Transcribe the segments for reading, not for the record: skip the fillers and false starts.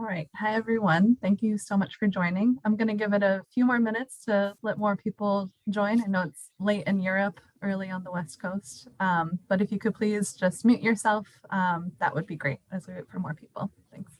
All right. Hi, everyone. Thank you so much for joining. I'm going to give it a few more minutes to let more people join. I know it's late in Europe, early on the West Coast, but if you could please just mute yourself, that would be great as we wait for more people. Thanks.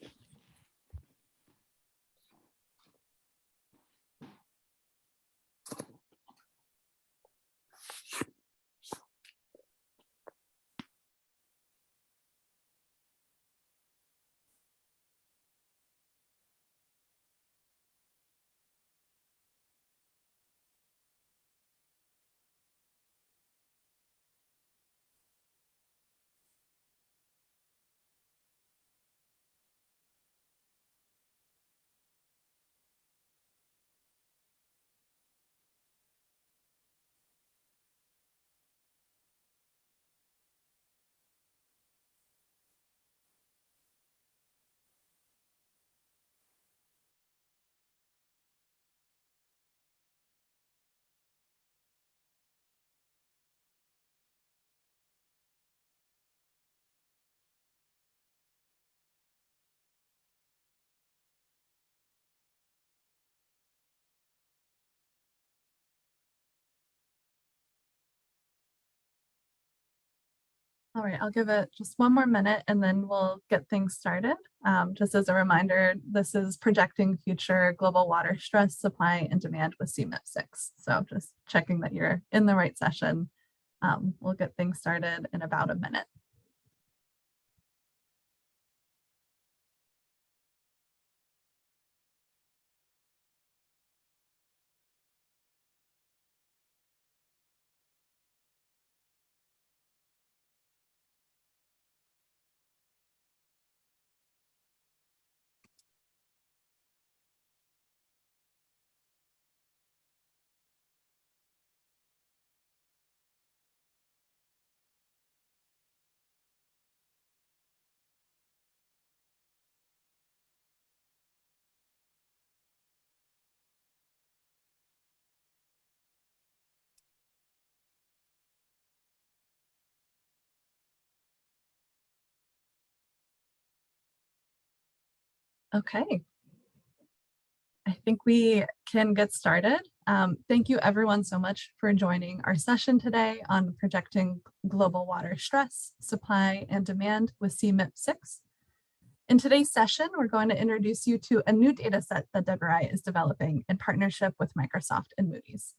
All right, I'll give it just one more minute and then we'll get things started. Just as a reminder, this is projecting future global water stress, supply, and demand with CMIP6. So just checking that you're in the right session. We'll get things started in about a minute. Okay, I think we can get started. Thank you everyone so much for joining our session today on projecting global water stress, supply, and demand with CMIP6. In today's session, we're going to introduce you to a new data set that WRI is developing in partnership with Microsoft and Moody's.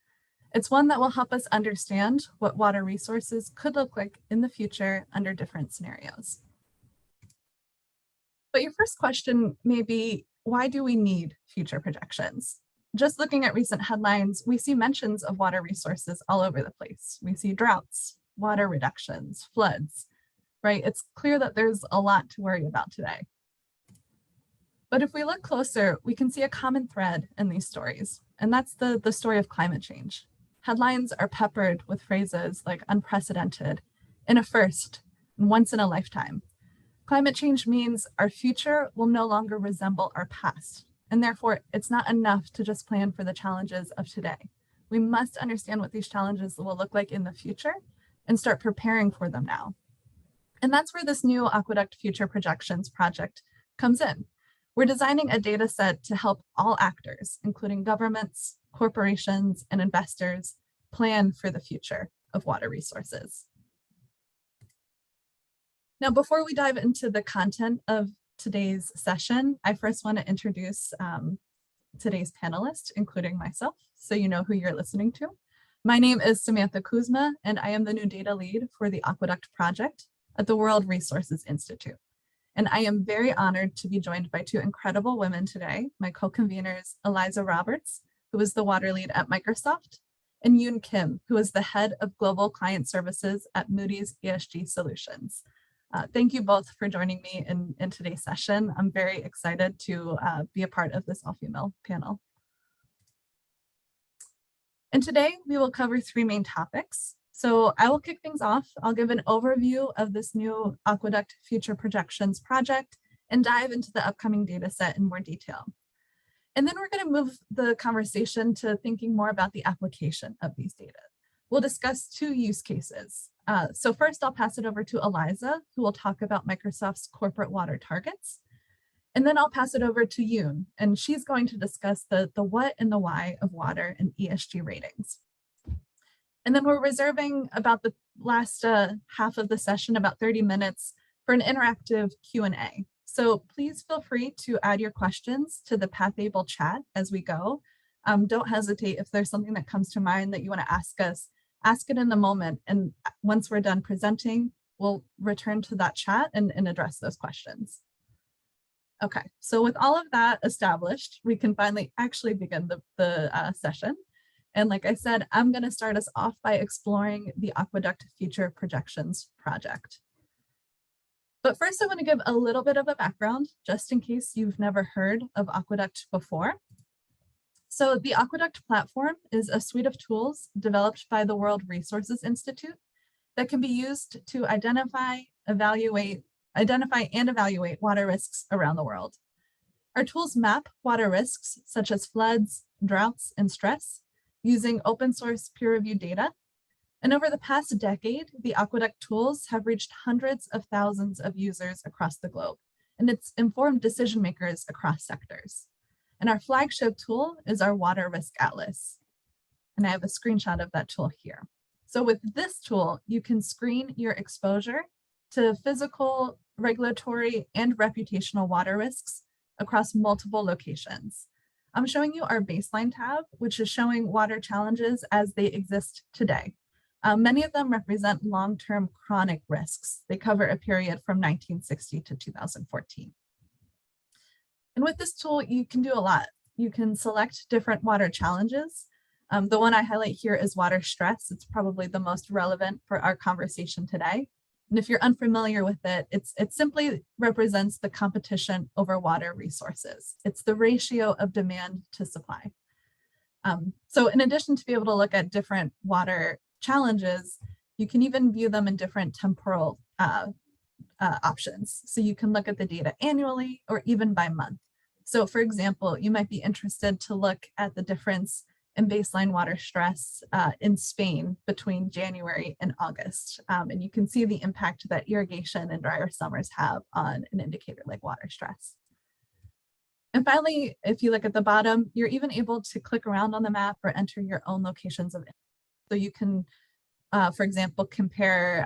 It's one that will help us understand what water resources could look like in the future under different scenarios. But your first question may be, why do we need future projections? Just looking at recent headlines, we see mentions of water resources all over the place. We see droughts, water reductions, floods, right? It's clear that there's a lot to worry about today. But if we look closer, we can see a common thread in these stories, and that's the story of climate change. Headlines are peppered with phrases like unprecedented, in a first, and once in a lifetime. Climate change means our future will no longer resemble our past, and therefore it's not enough to just plan for the challenges of today. We must understand what these challenges will look like in the future and start preparing for them now. And that's where this new Aqueduct Future Projections project comes in. We're designing a data set to help all actors, including governments, corporations, and investors, plan for the future of water resources. Now, before we dive into the content of today's session, I first want to introduce today's panelists, including myself, so you know who you're listening to. My name is Samantha Kuzma, and I am the new data lead for the Aqueduct project at the World Resources Institute. And I am very honored to be joined by two incredible women today, my co-conveners, Eliza Roberts, who is the water lead at Microsoft, and Yoon Kim, who is the head of global client services at Moody's ESG Solutions. Thank you both for joining me in today's session. I'm very excited to be a part of this all-female panel. And today we will cover three main topics. So I will kick things off. I'll give an overview of this new Aqueduct Future Projections project and dive into the upcoming data set in more detail. And then we're going to move the conversation to thinking more about the application of these data. We'll discuss two use cases. So first, I'll pass it over to Eliza, who will talk about Microsoft's corporate water targets. And then I'll pass it over to Yoon, and she's going to discuss the what and the why of water and ESG ratings. And then we're reserving about the last half of the session, about 30 minutes, for an interactive Q&A. So please feel free to add your questions to the PathAble chat as we go. Don't hesitate if there's something that comes to mind that you want to ask us, ask it in the moment. And once we're done presenting, we'll return to that chat and address those questions. Okay, so with all of that established, we can finally actually begin the session. And like I said, I'm going to start us off by exploring the Aqueduct Future Projections project. But first, I want to give a little bit of a background, just in case you've never heard of Aqueduct before. So the Aqueduct platform is a suite of tools developed by the World Resources Institute that can be used to identify and evaluate water risks around the world. Our tools map water risks such as floods, droughts, and stress using open source peer-reviewed data. And over the past decade, the Aqueduct tools have reached hundreds of thousands of users across the globe, and it's informed decision makers across sectors. And our flagship tool is our Water Risk Atlas. And I have a screenshot of that tool here. So with this tool, you can screen your exposure to physical, regulatory, and reputational water risks across multiple locations. I'm showing you our baseline tab, which is showing water challenges as they exist today. Many of them represent long-term chronic risks. They cover a period from 1960 to 2014. And with this tool, you can do a lot. You can select different water challenges. The one I highlight here is water stress. It's probably the most relevant for our conversation today. And if you're unfamiliar with it, it simply represents the competition over water resources. It's the ratio of demand to supply. So in addition to be able to look at different water challenges, you can even view them in different temporal options. So you can look at the data annually or even by month. So for example, you might be interested to look at the difference in baseline water stress in Spain between January and August. And you can see the impact that irrigation and drier summers have on an indicator like water stress. And finally, if you look at the bottom, you're even able to click around on the map or enter your own locations of interest. So you can, for example, compare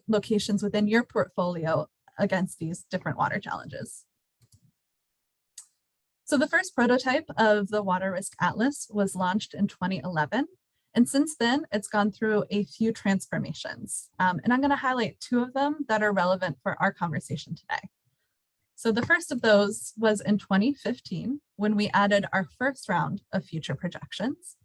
locations within your portfolio against these different water challenges. So the first prototype of the Water Risk Atlas was launched in 2011. And since then, it's gone through a few transformations. And I'm going to highlight two of them that are relevant for our conversation today. So the first of those was in 2015, when we added our first round of future projections.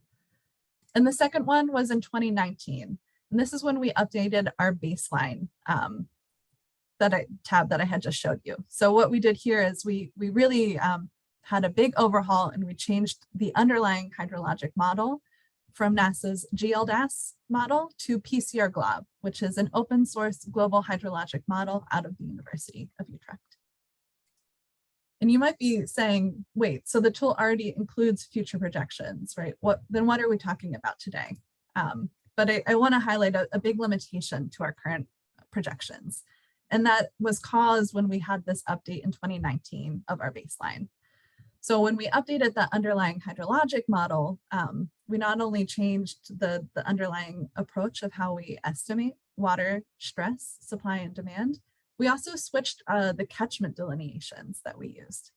And the second one was in 2019. And this is when we updated our baseline tab that I had just showed you. So what we did here is we really had a big overhaul, and we changed the underlying hydrologic model from NASA's GLDAS model to PCR GLOB, which is an open source global hydrologic model out of the University of Utrecht. And you might be saying, wait, so the tool already includes future projections, right? Then what are we talking about today? But I want to highlight a big limitation to our current projections. And that was caused when we had this update in 2019 of our baseline. So when we updated the underlying hydrologic model, we not only changed the underlying approach of how we estimate water stress, supply and demand, we also switched the catchment delineations that we used.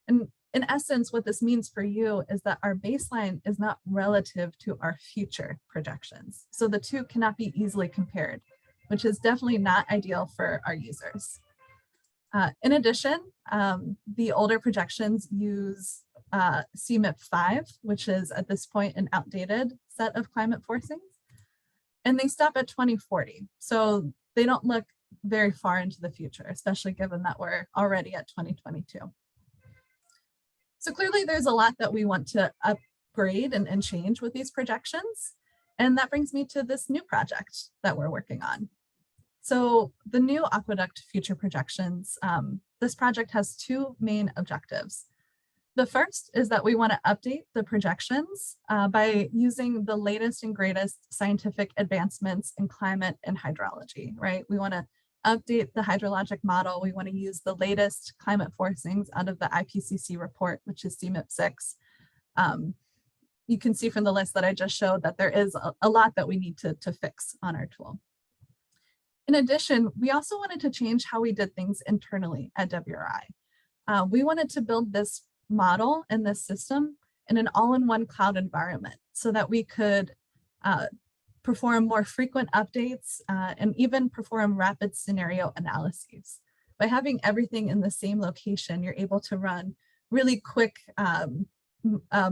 And in essence, what this means for you is that our baseline is not relative to our future projections. So the two cannot be easily compared, which is definitely not ideal for our users. In addition, the older projections use CMIP6, which is at this point an outdated set of climate forcings, and they stop at 2040. So they don't look very far into the future, especially given that we're already at 2022. So clearly there's a lot that we want to upgrade and change with these projections. And that brings me to this new project that we're working on. So the new Aqueduct Future Projections, this project has two main objectives. The first is that we want to update the projections by using the latest and greatest scientific advancements in climate and hydrology, right? We want to update the hydrologic model, we want to use the latest climate forcings out of the IPCC report, which is CMIP6. You can see from the list that I just showed that there is a lot that we need to fix on our tool. In addition, we also wanted to change how we did things internally at WRI. We wanted to build this model and this system in an all-in-one cloud environment so that we could perform more frequent updates and even perform rapid scenario analyses. By having everything in the same location, you're able to run really quick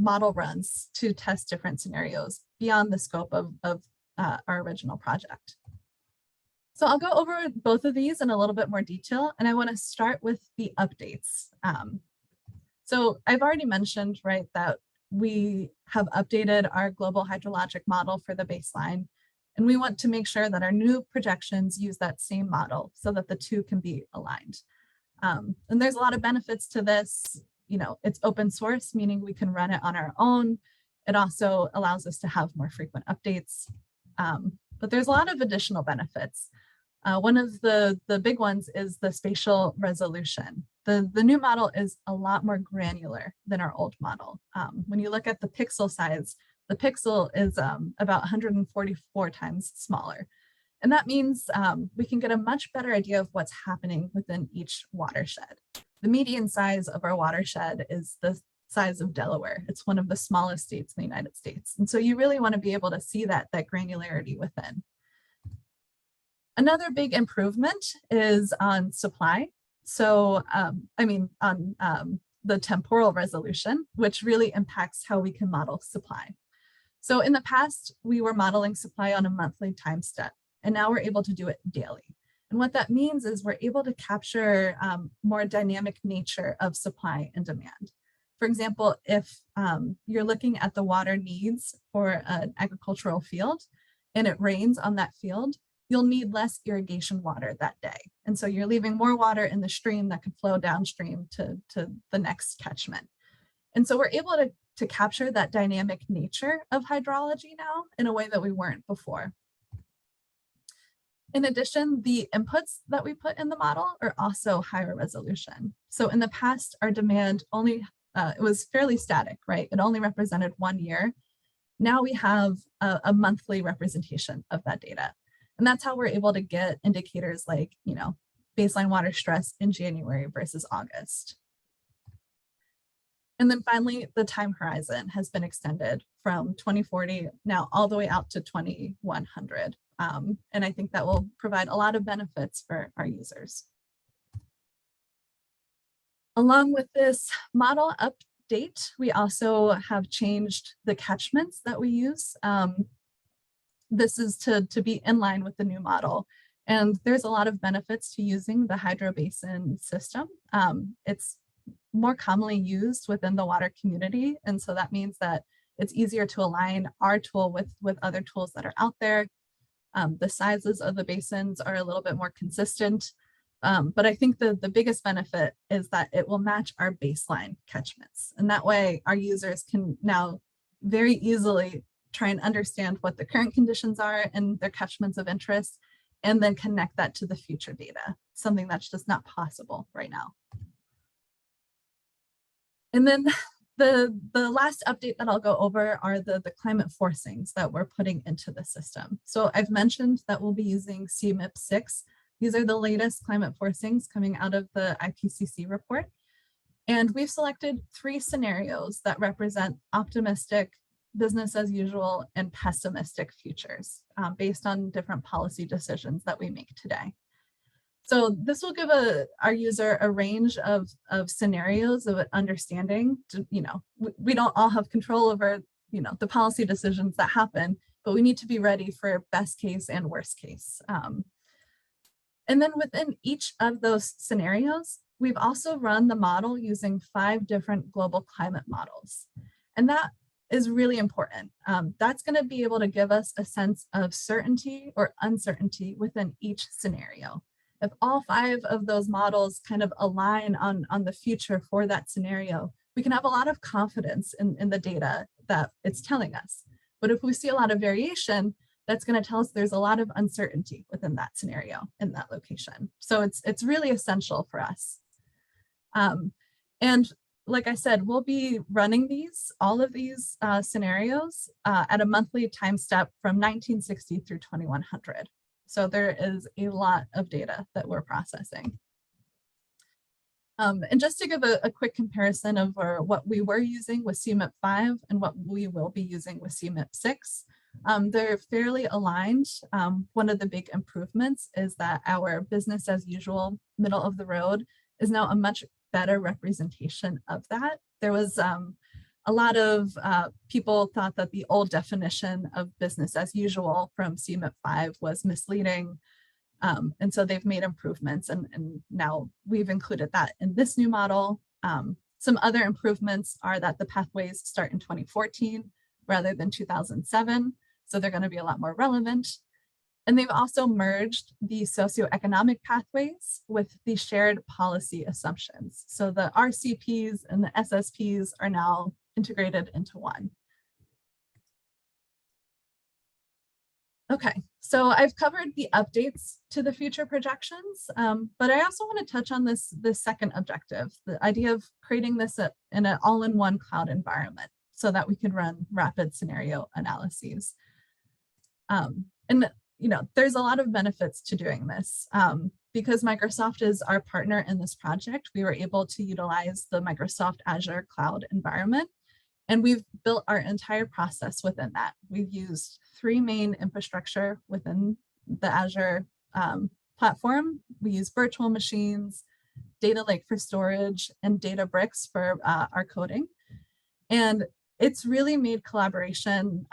model runs to test different scenarios beyond the scope of our original project. So I'll go over both of these in a little bit more detail, and I want to start with the updates. So I've already mentioned, right, that we have updated our global hydrologic model for the baseline, and we want to make sure that our new projections use that same model so that the two can be aligned. And there's a lot of benefits to this. You know, it's open source, meaning we can run it on our own. It also allows us to have more frequent updates. But there's a lot of additional benefits. One of the big ones is the spatial resolution. The new model is a lot more granular than our old model. When you look at the pixel size, the pixel is about 144 times smaller. And that means we can get a much better idea of what's happening within each watershed. The median size of our watershed is the size of Delaware. It's one of the smallest states in the United States. And so you really want to be able to see that granularity within. Another big improvement is on supply. So, on the temporal resolution, which really impacts how we can model supply. So in the past, we were modeling supply on a monthly time step, and now we're able to do it daily. And what that means is we're able to capture more dynamic nature of supply and demand. For example, if you're looking at the water needs for an agricultural field and it rains on that field, you'll need less irrigation water that day. And so you're leaving more water in the stream that could flow downstream to the next catchment. And so we're able to capture that dynamic nature of hydrology now in a way that we weren't before. In addition, the inputs that we put in the model are also higher resolution. So in the past, our demand only, it was fairly static, right? It only represented 1 year. Now we have a monthly representation of that data. And that's how we're able to get indicators like, you know, baseline water stress in January versus August. And then finally, the time horizon has been extended from 2040 now all the way out to 2100. And I think that will provide a lot of benefits for our users. Along with this model update, we also have changed the catchments that we use. This is to be in line with the new model. And there's a lot of benefits to using the hydrobasin system. It's more commonly used within the water community. And so that means that it's easier to align our tool with other tools that are out there. The sizes of the basins are a little bit more consistent. But I think the biggest benefit is that it will match our baseline catchments. And that way our users can now very easily try and understand what the current conditions are and their catchments of interest, and then connect that to the future data, something that's just not possible right now. And then the last update that I'll go over are the climate forcings that we're putting into the system. So I've mentioned that we'll be using CMIP6. These are the latest climate forcings coming out of the IPCC report. And we've selected 3 scenarios that represent optimistic, business as usual, and pessimistic futures based on different policy decisions that we make today. So this will give our user a range of scenarios of understanding. We don't all have control over, the policy decisions that happen, but we need to be ready for best case and worst case. And then within each of those scenarios, we've also run the model using 5 different global climate models. And that is really important. That's going to be able to give us a sense of certainty or uncertainty within each scenario. If all 5 of those models kind of align on the future for that scenario, we can have a lot of confidence in the data that it's telling us. But if we see a lot of variation, that's going to tell us there's a lot of uncertainty within that scenario in that location. So it's really essential for us. And like I said, we'll be running all of these scenarios at a monthly time step from 1960 through 2100. So there is a lot of data that we're processing. And just to give a quick comparison of what we were using with CMIP5 and what we will be using with CMIP6, they're fairly aligned. One of the big improvements is that our business as usual, middle of the road, is now a much better representation of that. There was a lot of people thought that the old definition of business as usual from CMIP5 was misleading. And so they've made improvements, and now we've included that in this new model. Some other improvements are that the pathways start in 2014 rather than 2007. So they're going to be a lot more relevant. And they've also merged the socioeconomic pathways with the shared policy assumptions. So the RCPs and the SSPs are now integrated into one. Okay, so I've covered the updates to the future projections, but I also want to touch on this second objective, the idea of creating this in an all-in-one cloud environment so that we can run rapid scenario analyses. And there's a lot of benefits to doing this. Because Microsoft is our partner in this project, we were able to utilize the Microsoft Azure cloud environment, and we've built our entire process within that. We've used 3 main infrastructure within the Azure platform. We use virtual machines, data lake for storage, and Databricks for our coding. And it's really made collaboration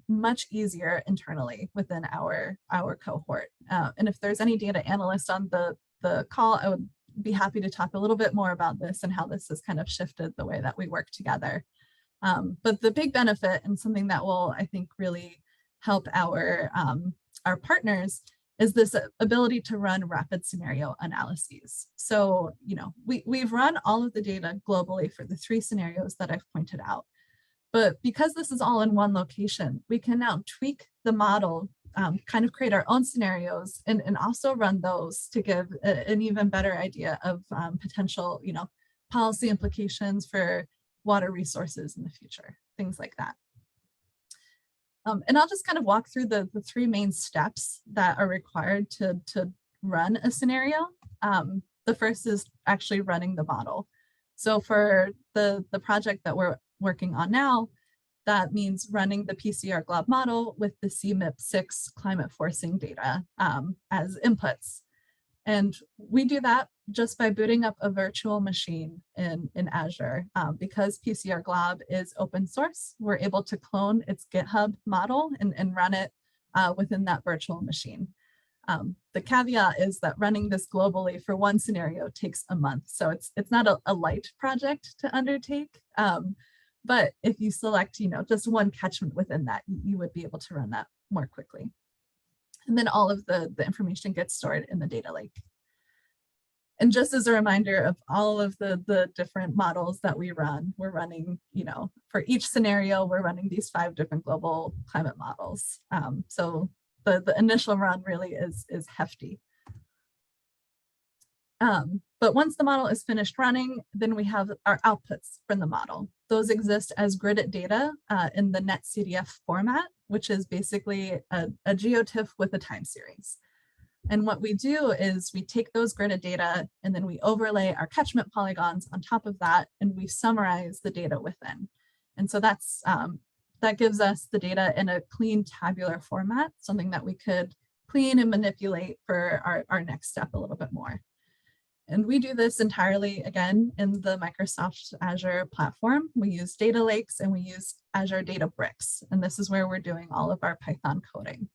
much easier internally within our cohort. And if there's any data analysts on the call, I would be happy to talk a little bit more about this and how this has kind of shifted the way that we work together. But the big benefit, and something that will, I think, really help our partners, is this ability to run rapid scenario analyses. So, we've run all of the data globally for the 3 scenarios that I've pointed out. But because this is all in one location, we can now tweak the model, kind of create our own scenarios, and also run those to give an even better idea of potential, policy implications for water resources in the future, things like that. And I'll just kind of walk through the 3 main steps that are required to run a scenario. The first is actually running the model. So for the project that we're working on now, that means running the PCR glob model with the CMIP6 climate forcing data as inputs. And we do that just by booting up a virtual machine in Azure. Because PCR glob is open source, we're able to clone its GitHub model and run it within that virtual machine. The caveat is that running this globally for one scenario takes a month. So it's not a light project to undertake. But if you select, just one catchment within that, you would be able to run that more quickly. And then all of the information gets stored in the data lake. And just as a reminder of all of the different models that we run, we're running, for each scenario, we're running these 5 different global climate models. So the initial run really is hefty. But once the model is finished running, then we have our outputs from the model. Those exist as gridded data in the netcdf format, which is basically a geotiff with a time series. And what we do is we take those gridded data and then we overlay our catchment polygons on top of that, and we summarize the data within. And so that gives us the data in a clean tabular format, something that we could clean and manipulate for our next step a little bit more. And we do this entirely, again, in the Microsoft Azure platform. We use data lakes and we use Azure Databricks. And this is where we're doing all of our Python coding.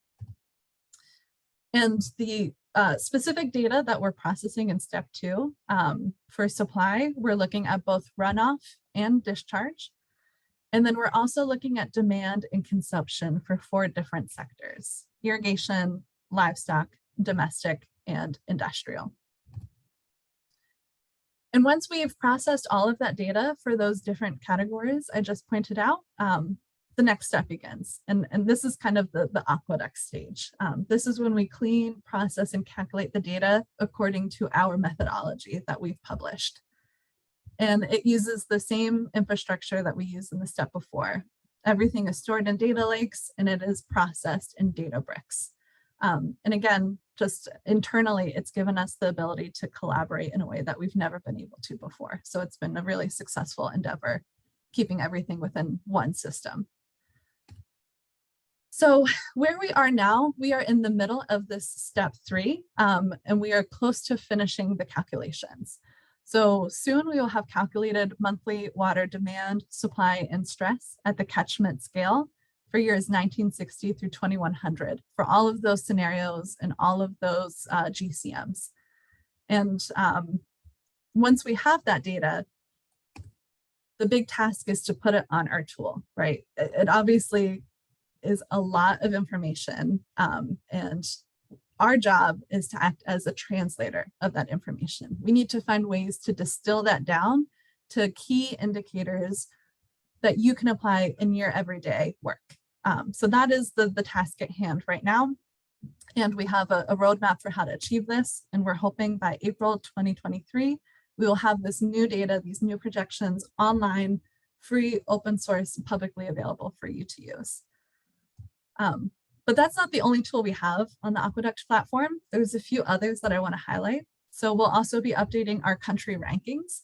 And the specific data that we're processing in step 2, for supply, we're looking at both runoff and discharge. And then we're also looking at demand and consumption for 4 different sectors: irrigation, livestock, domestic, and industrial. And once we've processed all of that data for those different categories I just pointed out, the next step begins. And this is kind of the aqueduct stage. This is when we clean, process, and calculate the data according to our methodology that we've published. And it uses the same infrastructure that we used in the step before. Everything is stored in data lakes and it is processed in Databricks. And again, just internally, it's given us the ability to collaborate in a way that we've never been able to before. So it's been a really successful endeavor, keeping everything within one system. So where we are now, we are in the middle of this step 3, and we are close to finishing the calculations. So soon we will have calculated monthly water demand, supply, and stress at the catchment scale for years 1960 through 2100 for all of those scenarios and all of those GCMs. And once we have that data, the big task is to put it on our tool, right? It obviously is a lot of information, and our job is to act as a translator of that information. We need to find ways to distill that down to key indicators that you can apply in your everyday work. So that is the task at hand right now. And we have a roadmap for how to achieve this. And we're hoping by April 2023, we will have this new data, these new projections online, free, open source, publicly available for you to use. But that's not the only tool we have on the Aqueduct platform. There's a few others that I want to highlight. So we'll also be updating our country rankings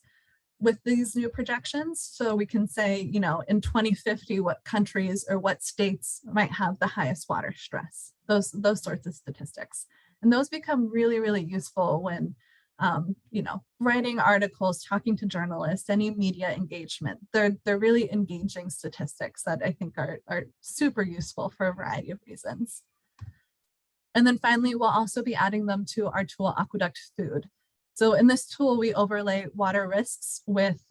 with these new projections. So we can say, you know, in 2050, what countries or what states might have the highest water stress, those sorts of statistics. And those become really, really useful when, you know, writing articles, talking to journalists, any media engagement. They're really engaging statistics that I think are super useful for a variety of reasons. And then finally, we'll also be adding them to our tool Aqueduct Food. So in this tool, we overlay water risks with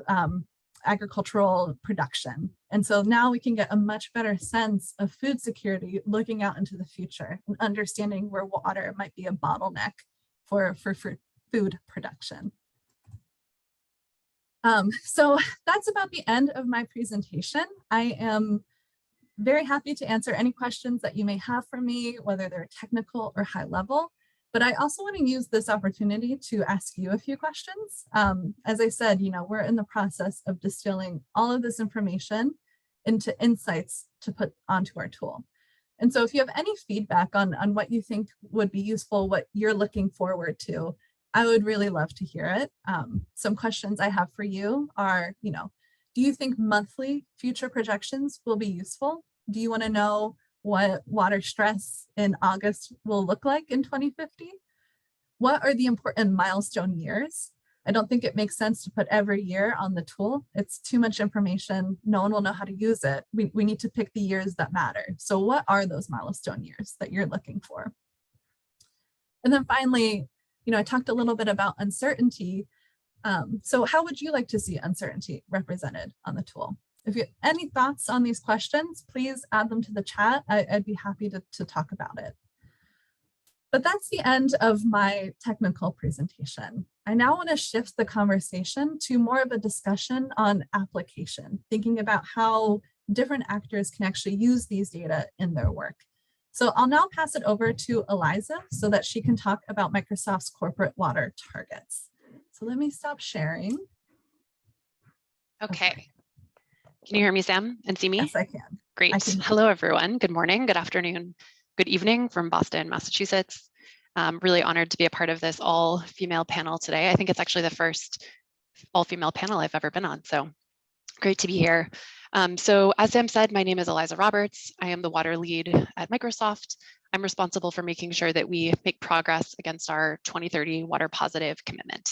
agricultural production. And so now we can get a much better sense of food security looking out into the future and understanding where water might be a bottleneck for food production. So that's about the end of my presentation. I am very happy to answer any questions that you may have for me, whether they're technical or high level. But I also want to use this opportunity to ask you a few questions. As I said, you know, we're in the process of distilling all of this information into insights to put onto our tool. And so if you have any feedback on what you think would be useful, what you're looking forward to, I would really love to hear it. Some questions I have for you are, you know, do you think monthly future projections will be useful? Do you want to know what water stress in August will look like in 2050? What are the important milestone years? I don't think it makes sense to put every year on the tool. It's too much information. No one will know how to use it. We need to pick the years that matter. So what are those milestone years that you're looking for? And then finally, you know, I talked a little bit about uncertainty. So how would you like to see uncertainty represented on the tool? If you have any thoughts on these questions, please add them to the chat. I'd be happy to talk about it. But that's the end of my technical presentation. I now want to shift the conversation to more of a discussion on application, thinking about how different actors can actually use these data in their work. So I'll now pass it over to Eliza so that she can talk about Microsoft's corporate water targets. So let me stop sharing. Okay. Can you hear me, Sam, and see me? Yes, I can. Great. Hello, everyone. Good morning, good afternoon, good evening from Boston, Massachusetts. Really honored to be a part of this all-female panel today. I think it's actually the first all-female panel I've ever been on, so great to be here. So as Sam said, my name is Eliza Roberts. I am the water lead at Microsoft. I'm responsible for making sure that we make progress against our 2030 water positive commitment.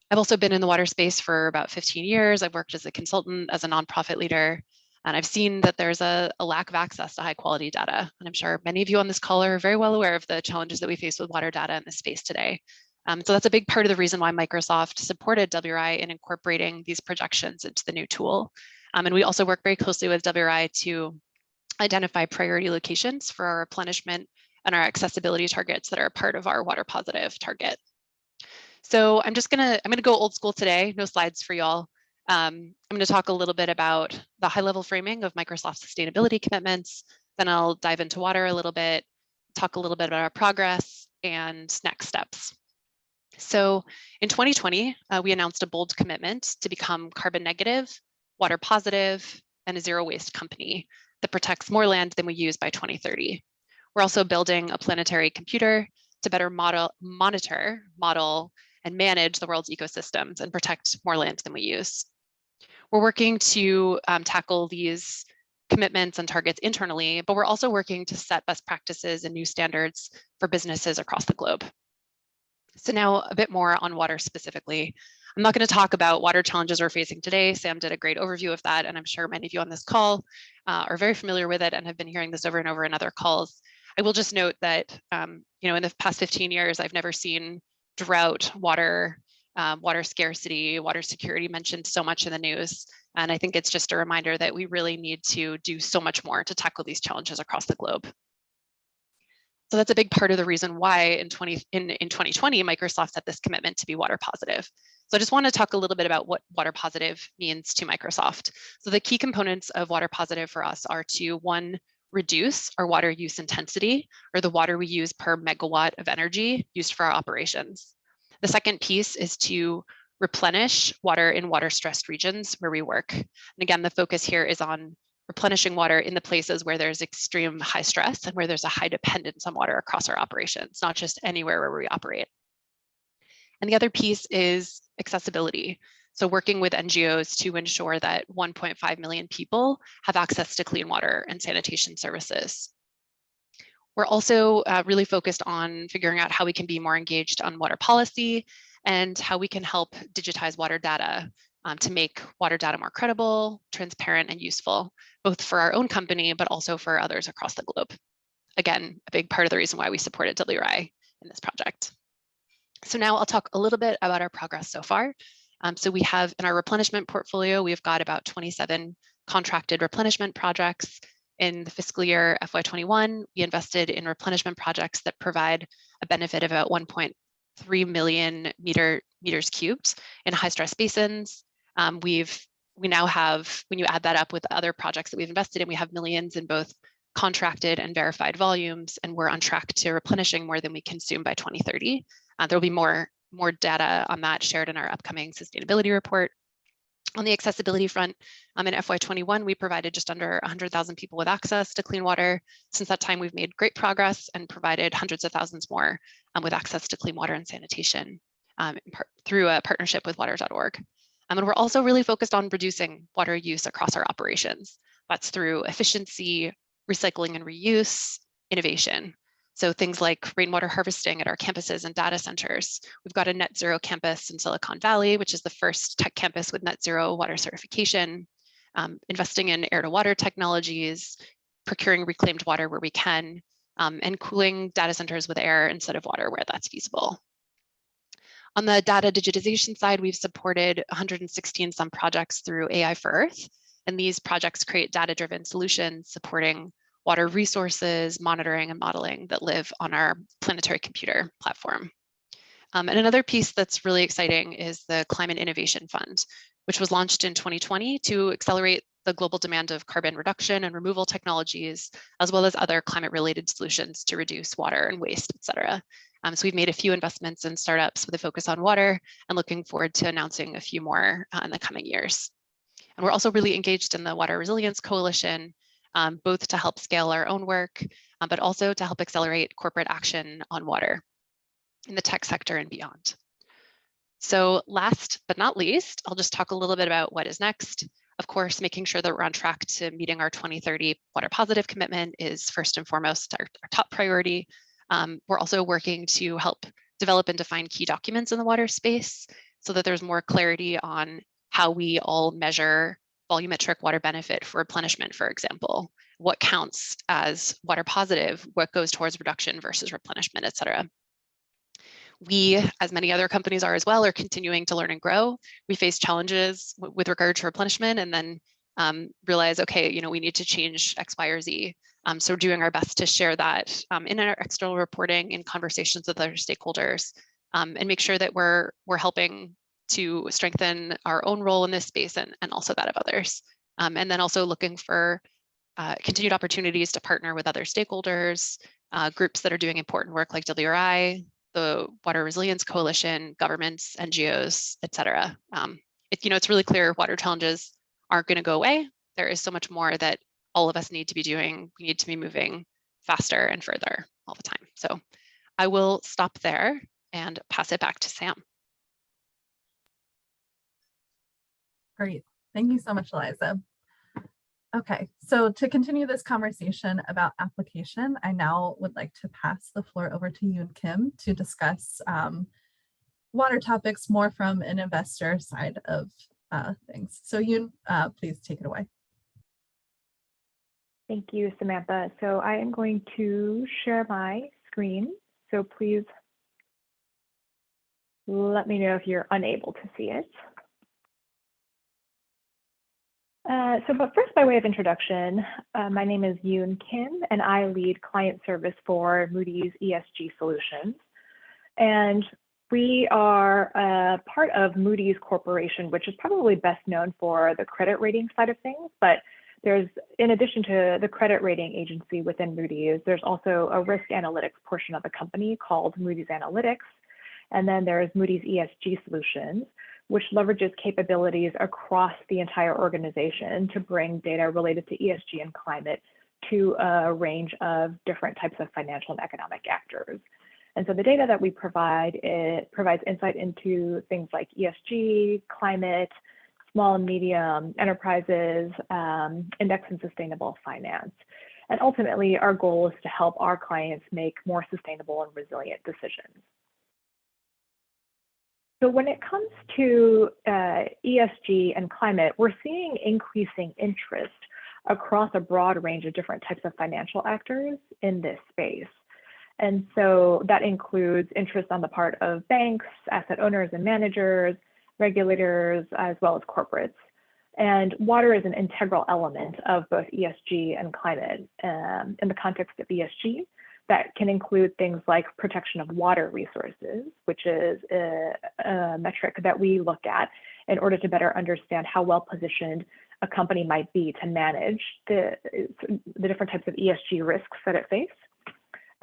I've also been in the water space for about 15 years. I've worked as a consultant, as a nonprofit leader, and I've seen that there's a lack of access to high quality data. And I'm sure many of you on this call are very well aware of the challenges that we face with water data in this space today. So that's a big part of the reason why Microsoft supported WRI in incorporating these projections into the new tool. And we also work very closely with WRI to identify priority locations for our replenishment and our accessibility targets that are part of our water positive target. So I'm gonna go old school today, no slides for y'all. I'm going to talk a little bit about the high-level framing of Microsoft's sustainability commitments. Then I'll dive into water a little bit, talk a little bit about our progress and next steps. So in 2020, we announced a bold commitment to become carbon negative, water positive, and a zero waste company that protects more land than we use by 2030. We're also building a planetary computer to better monitor, model, and manage the world's ecosystems and protect more land than we use. We're working to tackle these commitments and targets internally, but we're also working to set best practices and new standards for businesses across the globe. So now a bit more on water specifically. I'm not going to talk about water challenges we're facing today. Sam did a great overview of that, and I'm sure many of you on this call are very familiar with it and have been hearing this over and over in other calls. I will just note that in the past 15 years, I've never seen drought, water scarcity, water security mentioned so much in the news. And I think it's just a reminder that we really need to do so much more to tackle these challenges across the globe. So that's a big part of the reason why in 2020, Microsoft set this commitment to be water positive. So I just want to talk a little bit about what water positive means to Microsoft. So the key components of water positive for us are to, one, reduce our water use intensity, or the water we use per megawatt of energy used for our operations. The second piece is to replenish water in water-stressed regions where we work. And again, the focus here is on replenishing water in the places where there's extreme high stress and where there's a high dependence on water across our operations, not just anywhere where we operate. And the other piece is accessibility. So working with NGOs to ensure that 1.5 million people have access to clean water and sanitation services. We're also really focused on figuring out how we can be more engaged on water policy and how we can help digitize water data to make water data more credible, transparent, and useful, both for our own company, but also for others across the globe. Again, a big part of the reason why we supported WRI in this project. So now I'll talk a little bit about our progress so far. So we have in our replenishment portfolio, we've got about 27 contracted replenishment projects. In the fiscal year FY21, we invested in replenishment projects that provide a benefit of about 1.3 million meters cubed in high stress basins. We now have, when you add that up with other projects that we've invested in, we have millions in both contracted and verified volumes, and we're on track to replenishing more than we consume by 2030. There'll be more data on that shared in our upcoming sustainability report. On the accessibility front, in FY21, we provided just under 100,000 people with access to clean water. Since that time, we've made great progress and provided hundreds of thousands more with access to clean water and sanitation through a partnership with water.org. And we're also really focused on reducing water use across our operations. That's through efficiency, recycling and reuse, innovation. So things like rainwater harvesting at our campuses and data centers. We've got a net zero campus in Silicon Valley, which is the first tech campus with net zero water certification, investing in air to water technologies, procuring reclaimed water where we can, and cooling data centers with air instead of water where that's feasible. On the data digitization side, we've supported 116 some projects through AI for Earth, and these projects create data-driven solutions supporting water resources, monitoring, and modeling that live on our planetary computer platform. And another piece that's really exciting is the Climate Innovation Fund, which was launched in 2020 to accelerate the global demand of carbon reduction and removal technologies, as well as other climate-related solutions to reduce water and waste, et cetera. So we've made a few investments in startups with a focus on water and looking forward to announcing a few more in the coming years. And we're also really engaged in the Water Resilience Coalition, both to help scale our own work, but also to help accelerate corporate action on water in the tech sector and beyond. So last but not least, I'll just talk a little bit about what is next. Of course, making sure that we're on track to meeting our 2030 water positive commitment is first and foremost our top priority. We're also working to help develop and define key documents in the water space so that there's more clarity on how we all measure volumetric water benefit for replenishment, for example. What counts as water positive, what goes towards reduction versus replenishment, et cetera. We, as many other companies are as well, are continuing to learn and grow. We face challenges with regard to replenishment and then realize, okay, we need to change X, Y, or Z. So we're doing our best to share that in our external reporting, in conversations with other stakeholders, and make sure that we're helping to strengthen our own role in this space and also that of others. And then also looking for continued opportunities to partner with other stakeholders, groups that are doing important work like WRI, the Water Resilience Coalition, governments, NGOs, et cetera. It's really clear water challenges aren't going to go away. There is so much more that all of us need to be doing. We need to be moving faster and further all the time. So I will stop there and pass it back to Sam. Great. Thank you so much, Eliza. Okay, so to continue this conversation about application, I now would like to pass the floor over to Yoon Kim to discuss water topics more from an investor side of things. So Yoon, please take it away. Thank you, Samantha. So I am going to share my screen. So please let me know if you're unable to see it. But first, by way of introduction, my name is Yoon Kim, and I lead client service for Moody's ESG Solutions. And we are part of Moody's Corporation, which is probably best known for the credit rating side of things. But there's, in addition to the credit rating agency within Moody's, there's also a risk analytics portion of the company called Moody's Analytics. And then there's Moody's ESG Solutions, which leverages capabilities across the entire organization to bring data related to ESG and climate to a range of different types of financial and economic actors. And so the data that we provide, it provides insight into things like ESG, climate, small and medium enterprises, index and sustainable finance. And ultimately, our goal is to help our clients make more sustainable and resilient decisions. So when it comes to ESG and climate, we're seeing increasing interest across a broad range of different types of financial actors in this space. And so that includes interest on the part of banks, asset owners and managers, regulators, as well as corporates. And water is an integral element of both ESG and climate. In the context of ESG, that can include things like protection of water resources, which is a metric that we look at in order to better understand how well positioned a company might be to manage the different types of ESG risks that it faces.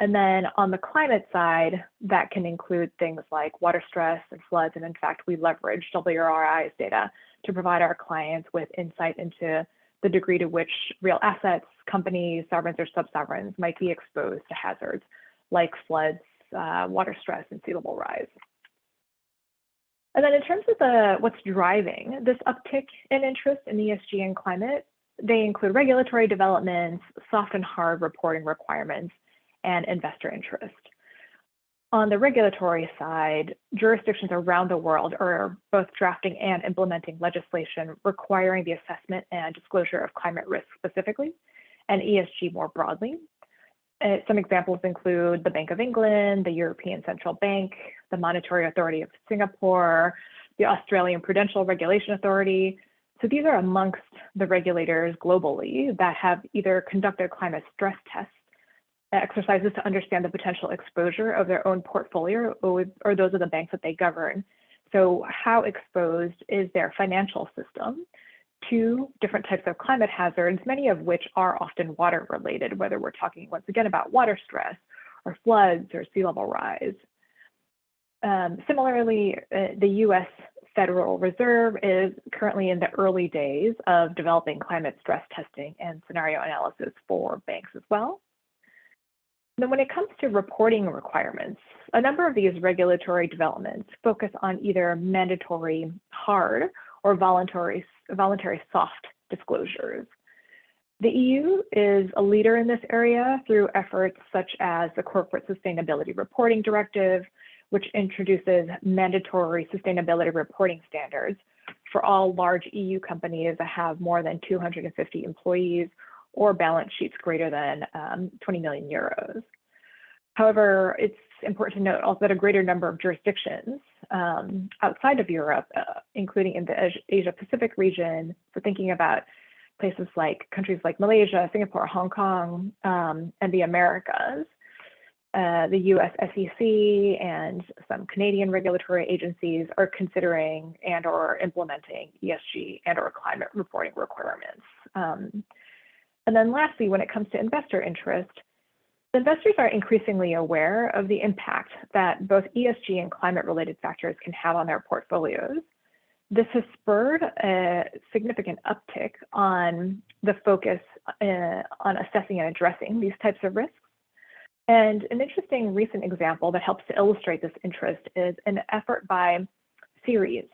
And then on the climate side, that can include things like water stress and floods. And in fact, we leverage WRI's data to provide our clients with insight into the degree to which real assets, companies, sovereigns, or sub-sovereigns might be exposed to hazards like floods, water stress, and sea level rise. And then in terms of what's driving this uptick in interest in ESG and climate, they include regulatory developments, soft and hard reporting requirements, and investor interest. On the regulatory side, jurisdictions around the world are both drafting and implementing legislation requiring the assessment and disclosure of climate risk specifically, and ESG more broadly. Some examples include the Bank of England, the European Central Bank, the Monetary Authority of Singapore, the Australian Prudential Regulation Authority. So these are amongst the regulators globally that have either conducted climate stress tests, exercises to understand the potential exposure of their own portfolio or those of the banks that they govern. So how exposed is their financial system to different types of climate hazards, many of which are often water related, whether we're talking once again about water stress or floods or sea level rise. Similarly, the US Federal Reserve is currently in the early days of developing climate stress testing and scenario analysis for banks as well. Then when it comes to reporting requirements, a number of these regulatory developments focus on either mandatory hard or voluntary soft disclosures. The EU is a leader in this area through efforts such as the Corporate Sustainability Reporting Directive, which introduces mandatory sustainability reporting standards for all large EU companies that have more than 250 employees or balance sheets greater than 20 million euros. However, it's important to note also that a greater number of jurisdictions outside of Europe, including in the Asia-Pacific region, for thinking about places like countries like Malaysia, Singapore, Hong Kong, and the Americas, the US SEC and some Canadian regulatory agencies are considering and or implementing ESG and or climate reporting requirements. And then lastly, when it comes to investor interest, investors are increasingly aware of the impact that both ESG and climate related factors can have on their portfolios. This has spurred a significant uptick on the focus on assessing and addressing these types of risks. And an interesting recent example that helps to illustrate this interest is an effort by Ceres.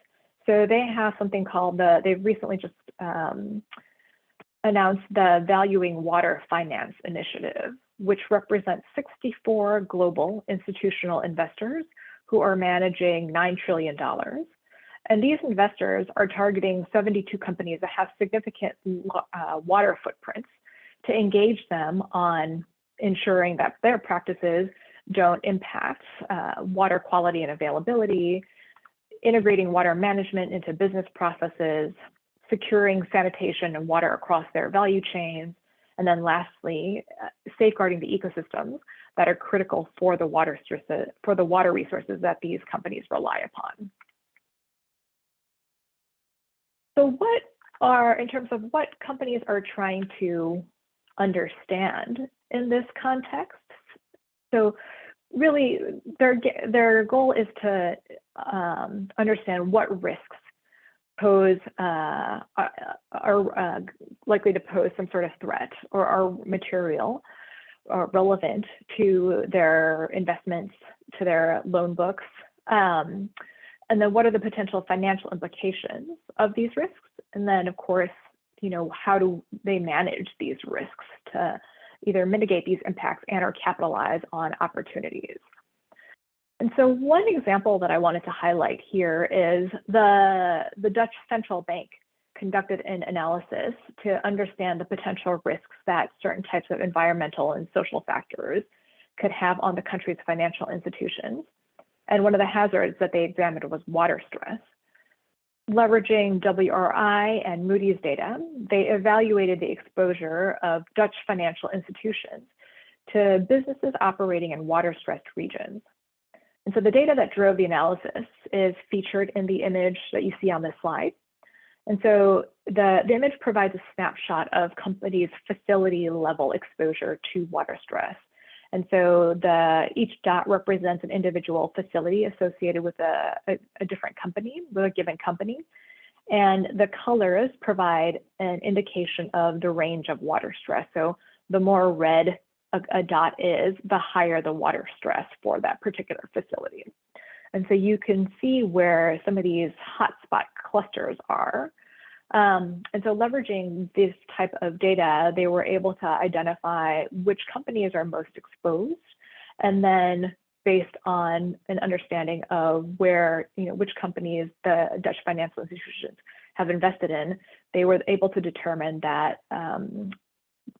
So they have something called they've recently just announced the Valuing Water Finance Initiative, which represents 64 global institutional investors who are managing $9 trillion. And these investors are targeting 72 companies that have significant water footprints to engage them on ensuring that their practices don't impact water quality and availability, integrating water management into business processes, securing sanitation and water across their value chains, and then lastly, safeguarding the ecosystems that are critical for the water resources that these companies rely upon. So in terms of what companies are trying to understand in this context? So really, their goal is to understand what risks are likely to pose some sort of threat or are material or relevant to their investments, to their loan books, and then what are the potential financial implications of these risks? And then, of course, how do they manage these risks to either mitigate these impacts and or capitalize on opportunities? And so one example that I wanted to highlight here is the Dutch Central Bank conducted an analysis to understand the potential risks that certain types of environmental and social factors could have on the country's financial institutions. And one of the hazards that they examined was water stress. Leveraging WRI and Moody's data, they evaluated the exposure of Dutch financial institutions to businesses operating in water-stressed regions. And so the data that drove the analysis is featured in the image that you see on this slide. And so the image provides a snapshot of companies' facility level exposure to water stress. And so each dot represents an individual facility associated with a different company, with a given company. And the colors provide an indication of the range of water stress. So the more red a dot is, the higher the water stress for that particular facility. And so you can see where some of these hotspot clusters are. And so leveraging this type of data, they were able to identify which companies are most exposed. And then based on an understanding of which companies the Dutch financial institutions have invested in, they were able to determine that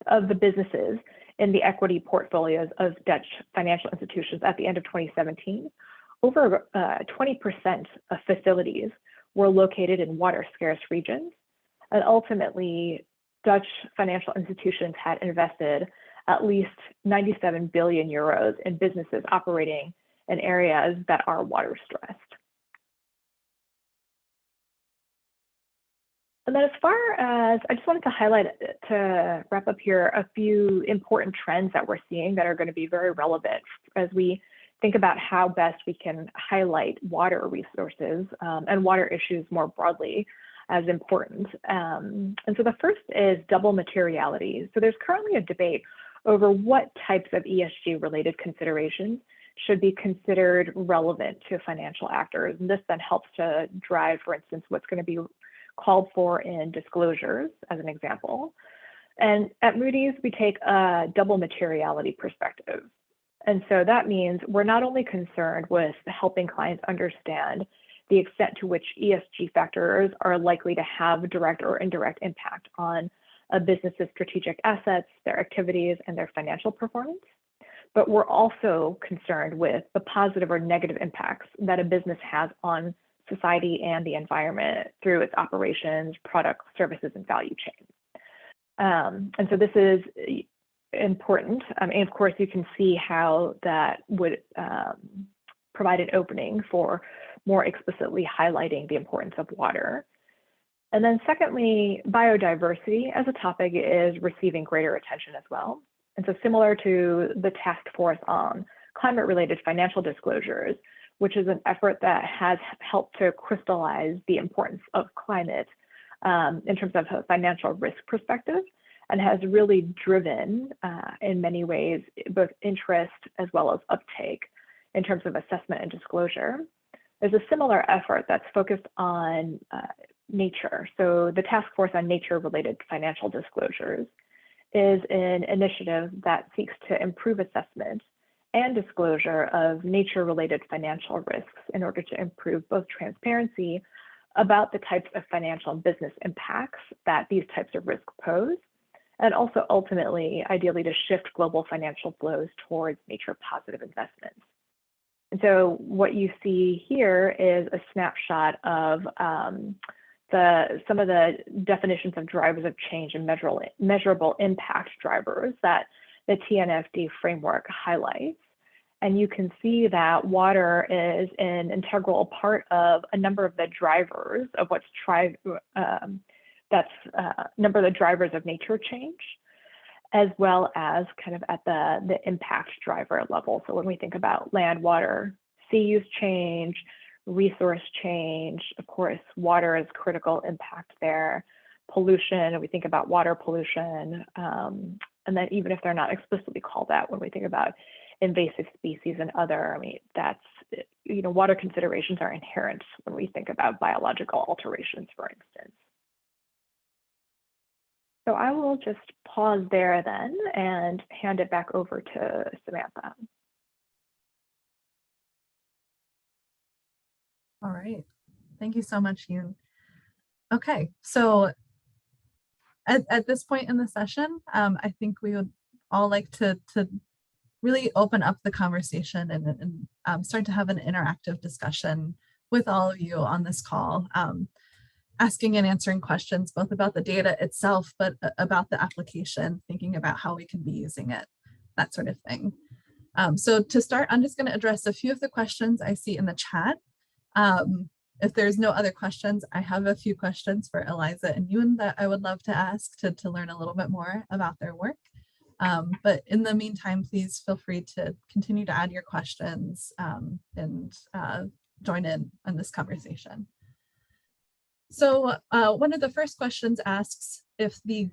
of the businesses in the equity portfolios of Dutch financial institutions at the end of 2017, over 20% of facilities were located in water-scarce regions. And ultimately, Dutch financial institutions had invested at least 97 billion euros in businesses operating in areas that are water stressed. And then as far as, I just wanted to highlight, to wrap up here, a few important trends that we're seeing that are going to be very relevant as we think about how best we can highlight water resources and water issues more broadly as important. And so the first is double materiality. So there's currently a debate over what types of ESG related considerations should be considered relevant to financial actors. And this then helps to drive, for instance, what's going to be called for in disclosures, as an example. And at Moody's, we take a double materiality perspective. And so that means we're not only concerned with helping clients understand the extent to which ESG factors are likely to have direct or indirect impact on a business's strategic assets, their activities, and their financial performance, but we're also concerned with the positive or negative impacts that a business has on society and the environment through its operations, products, services, and value chain. And so this is important. And of course, you can see how that would provide an opening for more explicitly highlighting the importance of water. And then secondly, biodiversity as a topic is receiving greater attention as well. And so similar to the task force on climate-related financial disclosures, which is an effort that has helped to crystallize the importance of climate in terms of a financial risk perspective, and has really driven, in many ways, both interest as well as uptake in terms of assessment and disclosure. There's a similar effort that's focused on nature. So the Task Force on Nature-Related Financial Disclosures is an initiative that seeks to improve assessment and disclosure of nature-related financial risks in order to improve both transparency about the types of financial and business impacts that these types of risks pose, and also ultimately, ideally, to shift global financial flows towards nature-positive investments. And so what you see here is a snapshot of some of the definitions of drivers of change and measurable impact drivers that the TNFD framework highlights. And you can see that water is an integral part of a number of the drivers of what's number of the drivers of nature change, as well as kind of at the impact driver level. So when we think about land, water, sea use change, resource change, of course, water is critical impact there. Pollution, we think about water pollution, and then even if they're not explicitly called out, when we think about invasive species and other, I mean, that's, water considerations are inherent when we think about biological alterations, for instance. So I will just pause there then and hand it back over to Samantha. All right. Thank you so much, Yoon. Okay, so at this point in the session, I think we would all like to really open up the conversation and start to have an interactive discussion with all of you on this call, asking and answering questions both about the data itself, but about the application, thinking about how we can be using it, that sort of thing. So to start, I'm just going to address a few of the questions I see in the chat. If there's no other questions, I have a few questions for Eliza and Yoon that I would love to ask to learn a little bit more about their work. But in the meantime, please feel free to continue to add your questions and join in on this conversation. So one of the first questions asks if the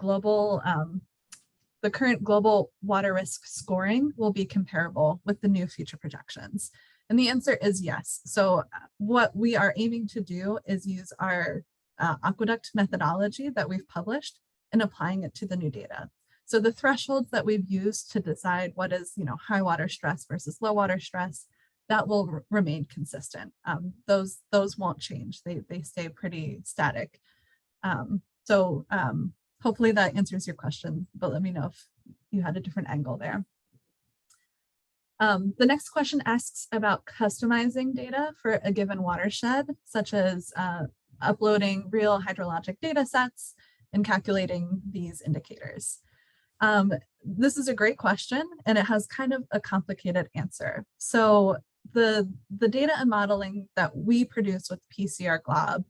current global water risk scoring will be comparable with the new future projections. And the answer is yes. So what we are aiming to do is use our Aqueduct methodology that we've published and applying it to the new data. So the thresholds that we've used to decide what is, high water stress versus low water stress, that will remain consistent. Those won't change. They stay pretty static. So hopefully that answers your question, but let me know if you had a different angle there. The next question asks about customizing data for a given watershed, such as uploading real hydrologic data sets and calculating these indicators. This is a great question, and it has kind of a complicated answer. So the data and modeling that we produce with PCR Glob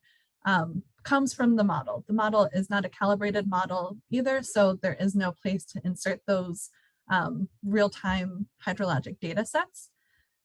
comes from the model. The model is not a calibrated model either, so there is no place to insert those real-time hydrologic data sets.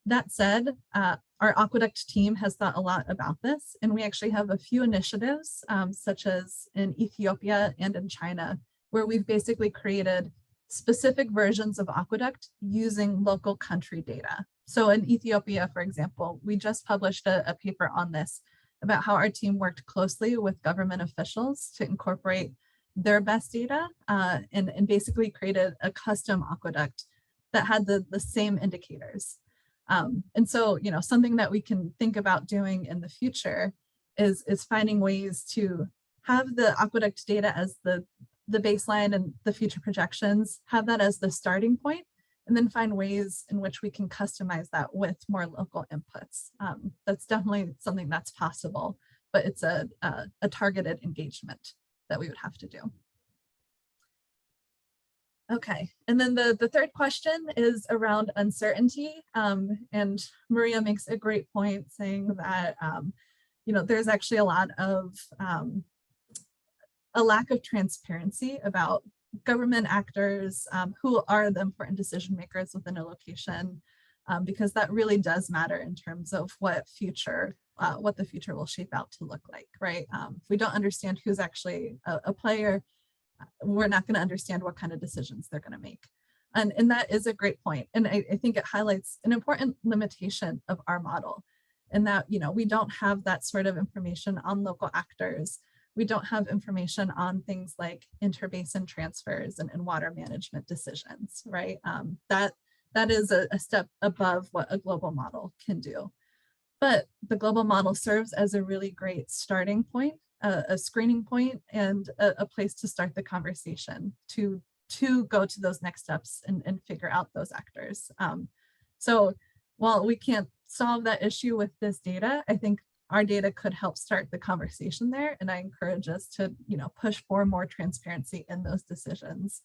That said, our Aqueduct team has thought a lot about this, and we actually have a few initiatives, such as in Ethiopia and in China, where we've basically created specific versions of Aqueduct using local country data. So in Ethiopia, for example, we just published a paper on this about how our team worked closely with government officials to incorporate their best data and basically created a custom Aqueduct that had the same indicators. And so, something that we can think about doing in the future is finding ways to have the Aqueduct data as the baseline and the future projections, have that as the starting point, and then find ways in which we can customize that with more local inputs. That's definitely something that's possible, but it's a targeted engagement that we would have to do. Okay, and then the third question is around uncertainty. And Maria makes a great point saying that, there's actually a lot of a lack of transparency about government actors, who are the important decision makers within a location, because that really does matter in terms of what the future will shape out to look like, right? If we don't understand who's actually a player, we're not going to understand what kind of decisions they're going to make. And that is a great point. And I think it highlights an important limitation of our model in that, we don't have that sort of information on local actors. We don't have information on things like interbasin transfers and water management decisions, right? That is a step above what a global model can do. But the global model serves as a really great starting point, a screening point, and a place to start the conversation to go to those next steps and figure out those actors. So while we can't solve that issue with this data, I think our data could help start the conversation there. And I encourage us to, push for more transparency in those decisions.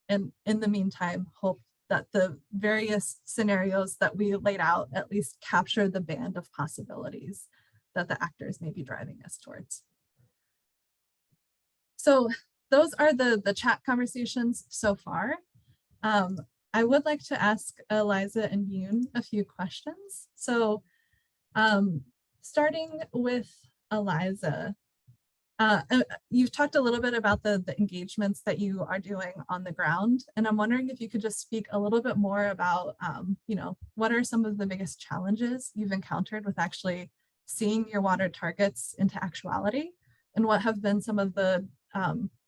And in the meantime, hope that the various scenarios that we laid out at least capture the band of possibilities that the actors may be driving us towards. So those are the chat conversations so far. I would like to ask Eliza and Yoon a few questions. So starting with Eliza, you've talked a little bit about the engagements that you are doing on the ground, and I'm wondering if you could just speak a little bit more about, what are some of the biggest challenges you've encountered with actually seeing your water targets into actuality, and what have been some of the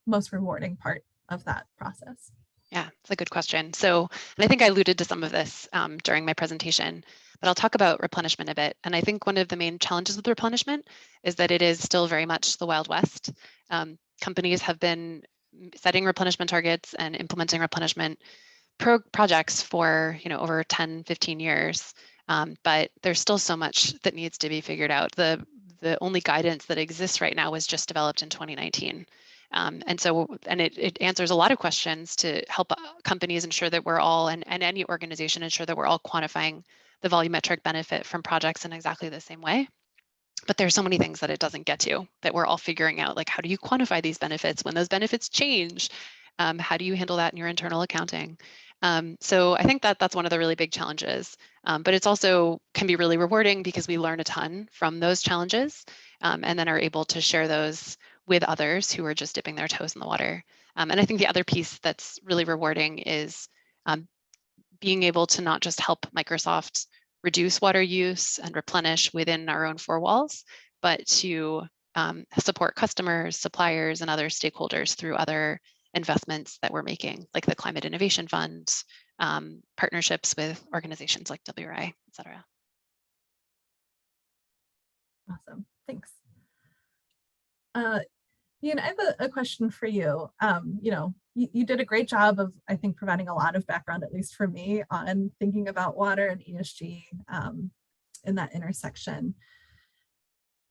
most rewarding part of that process? Yeah, it's a good question. So, and I think I alluded to some of this during my presentation, but I'll talk about replenishment a bit. And I think one of the main challenges with replenishment is that it is still very much the Wild West. Companies have been setting replenishment targets and implementing replenishment projects for over 10, 15 years. But there's still so much that needs to be figured out. The only guidance that exists right now was just developed in 2019. And it answers a lot of questions to help companies ensure that we're all, and any organization ensure that we're all quantifying the volumetric benefit from projects in exactly the same way. But there's so many things that it doesn't get to that we're all figuring out, like how do you quantify these benefits when those benefits change? How do you handle that in your internal accounting? So I think that's one of the really big challenges, but it's also can be really rewarding because we learn a ton from those challenges and then are able to share those with others who are just dipping their toes in the water. And I think the other piece that's really rewarding is being able to not just help Microsoft reduce water use and replenish within our own four walls, but to support customers, suppliers, and other stakeholders through other investments that we're making, like the Climate Innovation Fund, partnerships with organizations like WRI, et cetera. Awesome, thanks. Ian, I have a question for you. You did a great job of, I think, providing a lot of background, at least for me, on thinking about water and ESG in that intersection.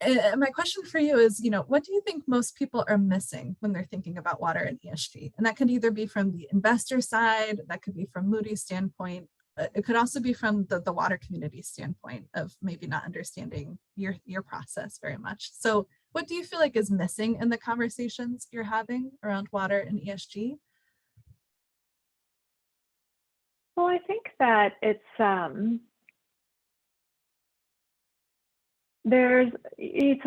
And my question for you is, what do you think most people are missing when they're thinking about water and ESG? And that could either be from the investor side, that could be from Moody's standpoint. It could also be from the water community standpoint of maybe not understanding your process very much. So what do you feel like is missing in the conversations you're having around water and ESG? Well, I think that it's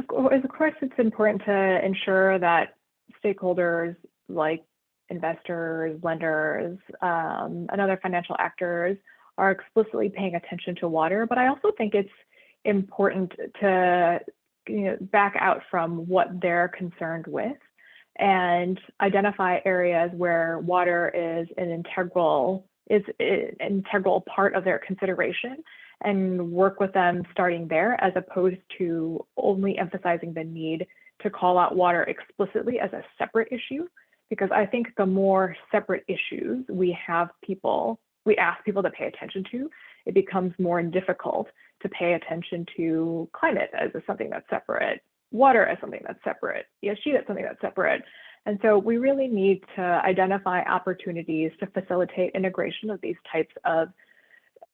of course it's important to ensure that stakeholders like investors, lenders, and other financial actors are explicitly paying attention to water. But I also think it's important to back out from what they're concerned with and identify areas where water is an integral part of their consideration and work with them starting there, as opposed to only emphasizing the need to call out water explicitly as a separate issue. Because I think the more separate issues we ask people to pay attention to, it becomes more difficult to pay attention to climate as something that's separate, water as something that's separate, ESG as something that's separate. And so we really need to identify opportunities to facilitate integration of these types of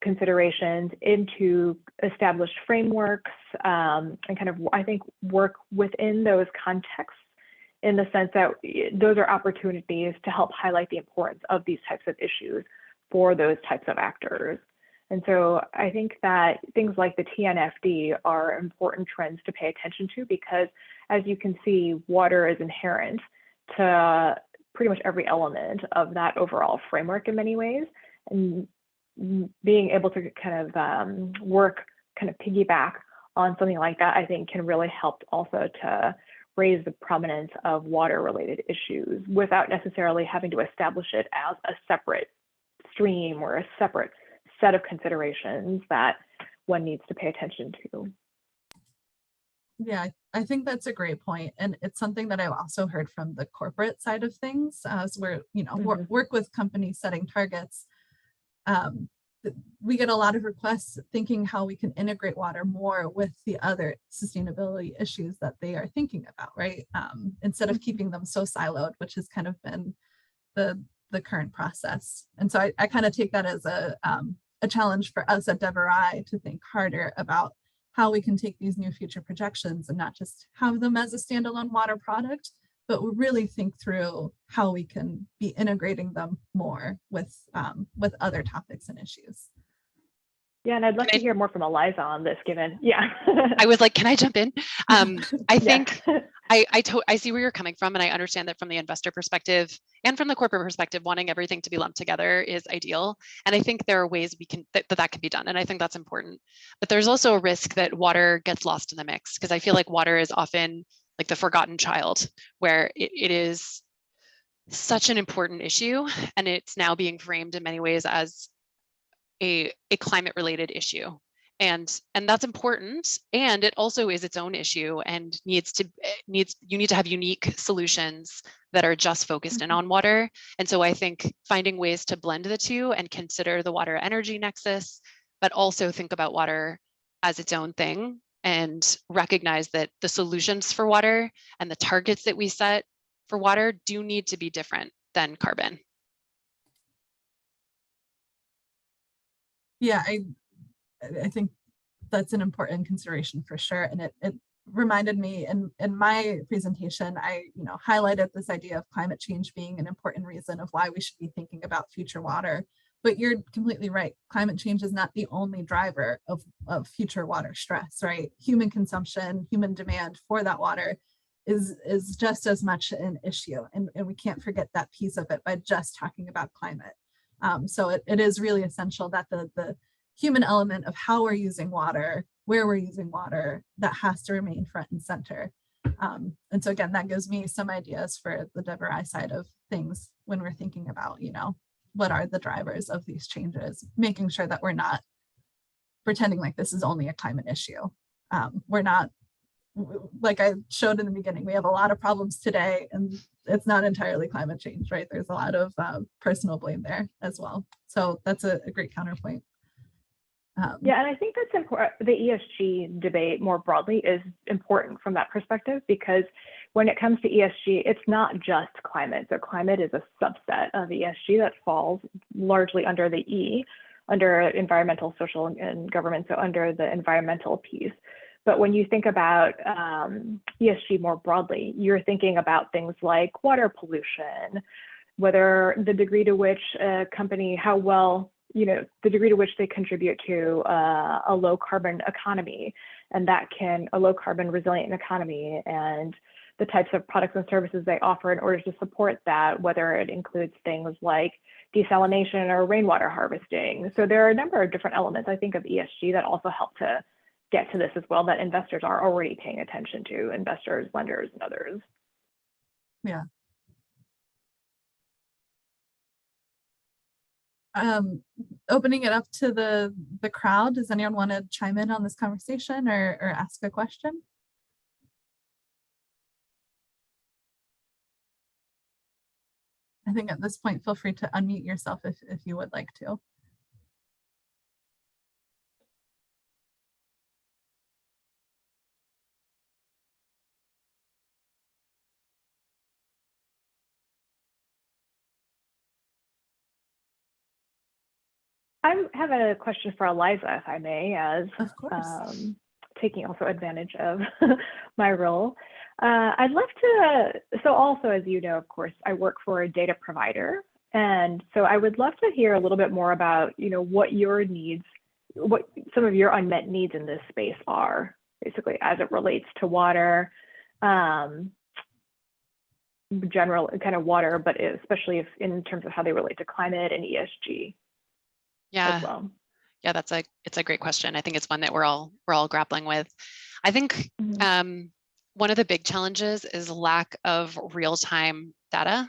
considerations into established frameworks, and kind of, I think, work within those contexts, in the sense that those are opportunities to help highlight the importance of these types of issues for those types of actors. And so I think that things like the TNFD are important trends to pay attention to, because as you can see, water is inherent to pretty much every element of that overall framework in many ways. And being able to kind of work, kind of piggyback on something like that, I think can really help also to raise the prominence of water related issues without necessarily having to establish it as a separate stream or a separate set of considerations that one needs to pay attention to. Yeah, I think that's a great point. And it's something that I've also heard from the corporate side of things, as we're, work with companies setting targets. We get a lot of requests thinking how we can integrate water more with the other sustainability issues that they are thinking about, right? Instead of keeping them so siloed, which has kind of been the current process. And so I kind of take that as a challenge for us at DevRI to think harder about how we can take these new future projections and not just have them as a standalone water product, but we really think through how we can be integrating them more with other topics and issues. Yeah, and I'd love to hear more from Eliza on this, given, I was like, can I jump in? I think I see where you're coming from, and I understand that from the investor perspective and from the corporate perspective, wanting everything to be lumped together is ideal. And I think there are ways we can that can be done, and I think that's important. But there's also a risk that water gets lost in the mix, because I feel like water is often like the forgotten child, where it is such an important issue, and it's now being framed in many ways as a climate related issue. And that's important, and it also is its own issue, and you need to have unique solutions that are just focused in on water. And so I think finding ways to blend the two and consider the water energy nexus, but also think about water as its own thing, and recognize that the solutions for water and the targets that we set for water do need to be different than carbon. Yeah, I think that's an important consideration for sure. And it reminded me in my presentation, I highlighted this idea of climate change being an important reason of why we should be thinking about future water. But you're completely right. Climate change is not the only driver of future water stress, right? Human consumption, human demand for that water is just as much an issue. And we can't forget that piece of it by just talking about climate. So it is really essential that the human element of how we're using water, where we're using water, that has to remain front and center. And so again, that gives me some ideas for the DevRI side of things when we're thinking about, what are the drivers of these changes, making sure that we're not pretending like this is only a climate issue. We're not, like I showed in the beginning, we have a lot of problems today, and it's not entirely climate change, right? There's a lot of personal blame there as well. So that's a great counterpoint. Yeah, and I think that's important. The ESG debate more broadly is important from that perspective, because when it comes to ESG, it's not just climate. So climate is a subset of ESG that falls largely under the E, under environmental, social, and government, so under the environmental piece. But when you think about ESG more broadly, you're thinking about things like water pollution, whether the degree to which a company, how well, the degree to which they contribute to a low carbon economy, and a low carbon resilient economy, and the types of products and services they offer in order to support that, whether it includes things like desalination or rainwater harvesting. So there are a number of different elements, I think, of ESG that also help to get to this as well, that investors are already paying attention to, investors, lenders, and others. Yeah. Opening it up to the crowd. Does anyone want to chime in on this conversation or ask a question? I think at this point, feel free to unmute yourself if you would like to. I have a question for Eliza, if I may, as Of course. taking also advantage of my role. I'd love to, so also, as you know, of course, I work for a data provider. And so I would love to hear a little bit more about, what your needs, what some of your unmet needs in this space are, basically, as it relates to water, general kind of water, but especially if in terms of how they relate to climate and ESG as well. Yeah, it's a great question. I think it's one that we're all grappling with. I think one of the big challenges is lack of real-time data.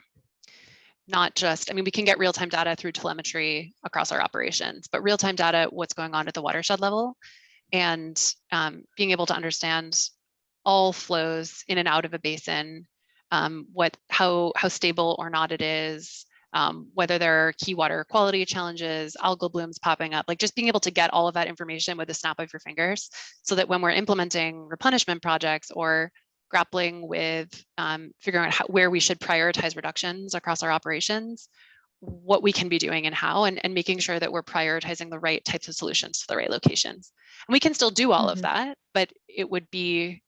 Not just, I mean, we can get real-time data through telemetry across our operations, but real-time data, what's going on at the watershed level, and being able to understand all flows in and out of a basin, how stable or not it is, whether there are key water quality challenges, algal blooms popping up, like just being able to get all of that information with a snap of your fingers, so that when we're implementing replenishment projects or grappling with figuring out where we should prioritize reductions across our operations, what we can be doing and how, and making sure that we're prioritizing the right types of solutions to the right locations. And we can still do all of that, but it would be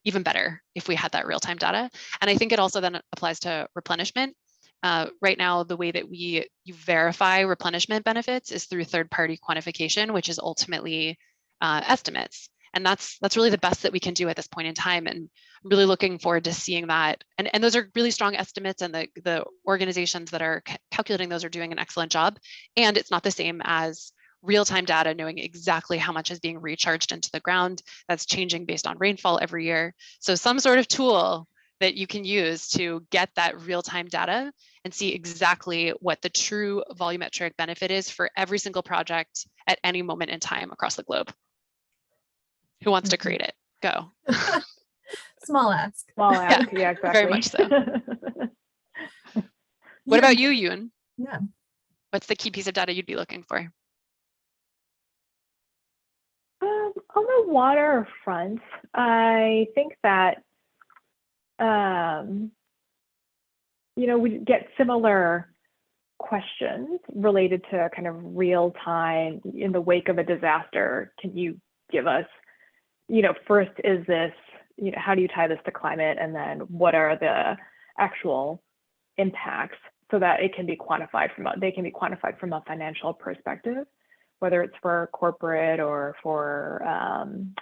even better if we had that real-time data. And I think it also then applies to replenishment. Right now, the way that you verify replenishment benefits is through third-party quantification, which is ultimately estimates. And that's really the best that we can do at this point in time. And I'm really looking forward to seeing that. And those are really strong estimates, and the organizations that are calculating those are doing an excellent job. And it's not the same as real-time data, knowing exactly how much is being recharged into the ground. That's changing based on rainfall every year. So some sort of tool that you can use to get that real-time data and see exactly what the true volumetric benefit is for every single project at any moment in time across the globe. Who wants to create it? Go. Small ask. Small ask, yeah, exactly. Very much so. What about you, Yoon? Yeah. What's the key piece of data you'd be looking for? On the water front, I think that we get similar questions related to kind of real time in the wake of a disaster. Can you give us, first, is this, how do you tie this to climate? And then what are the actual impacts, so that it can be quantified from a financial perspective, whether it's for corporate or for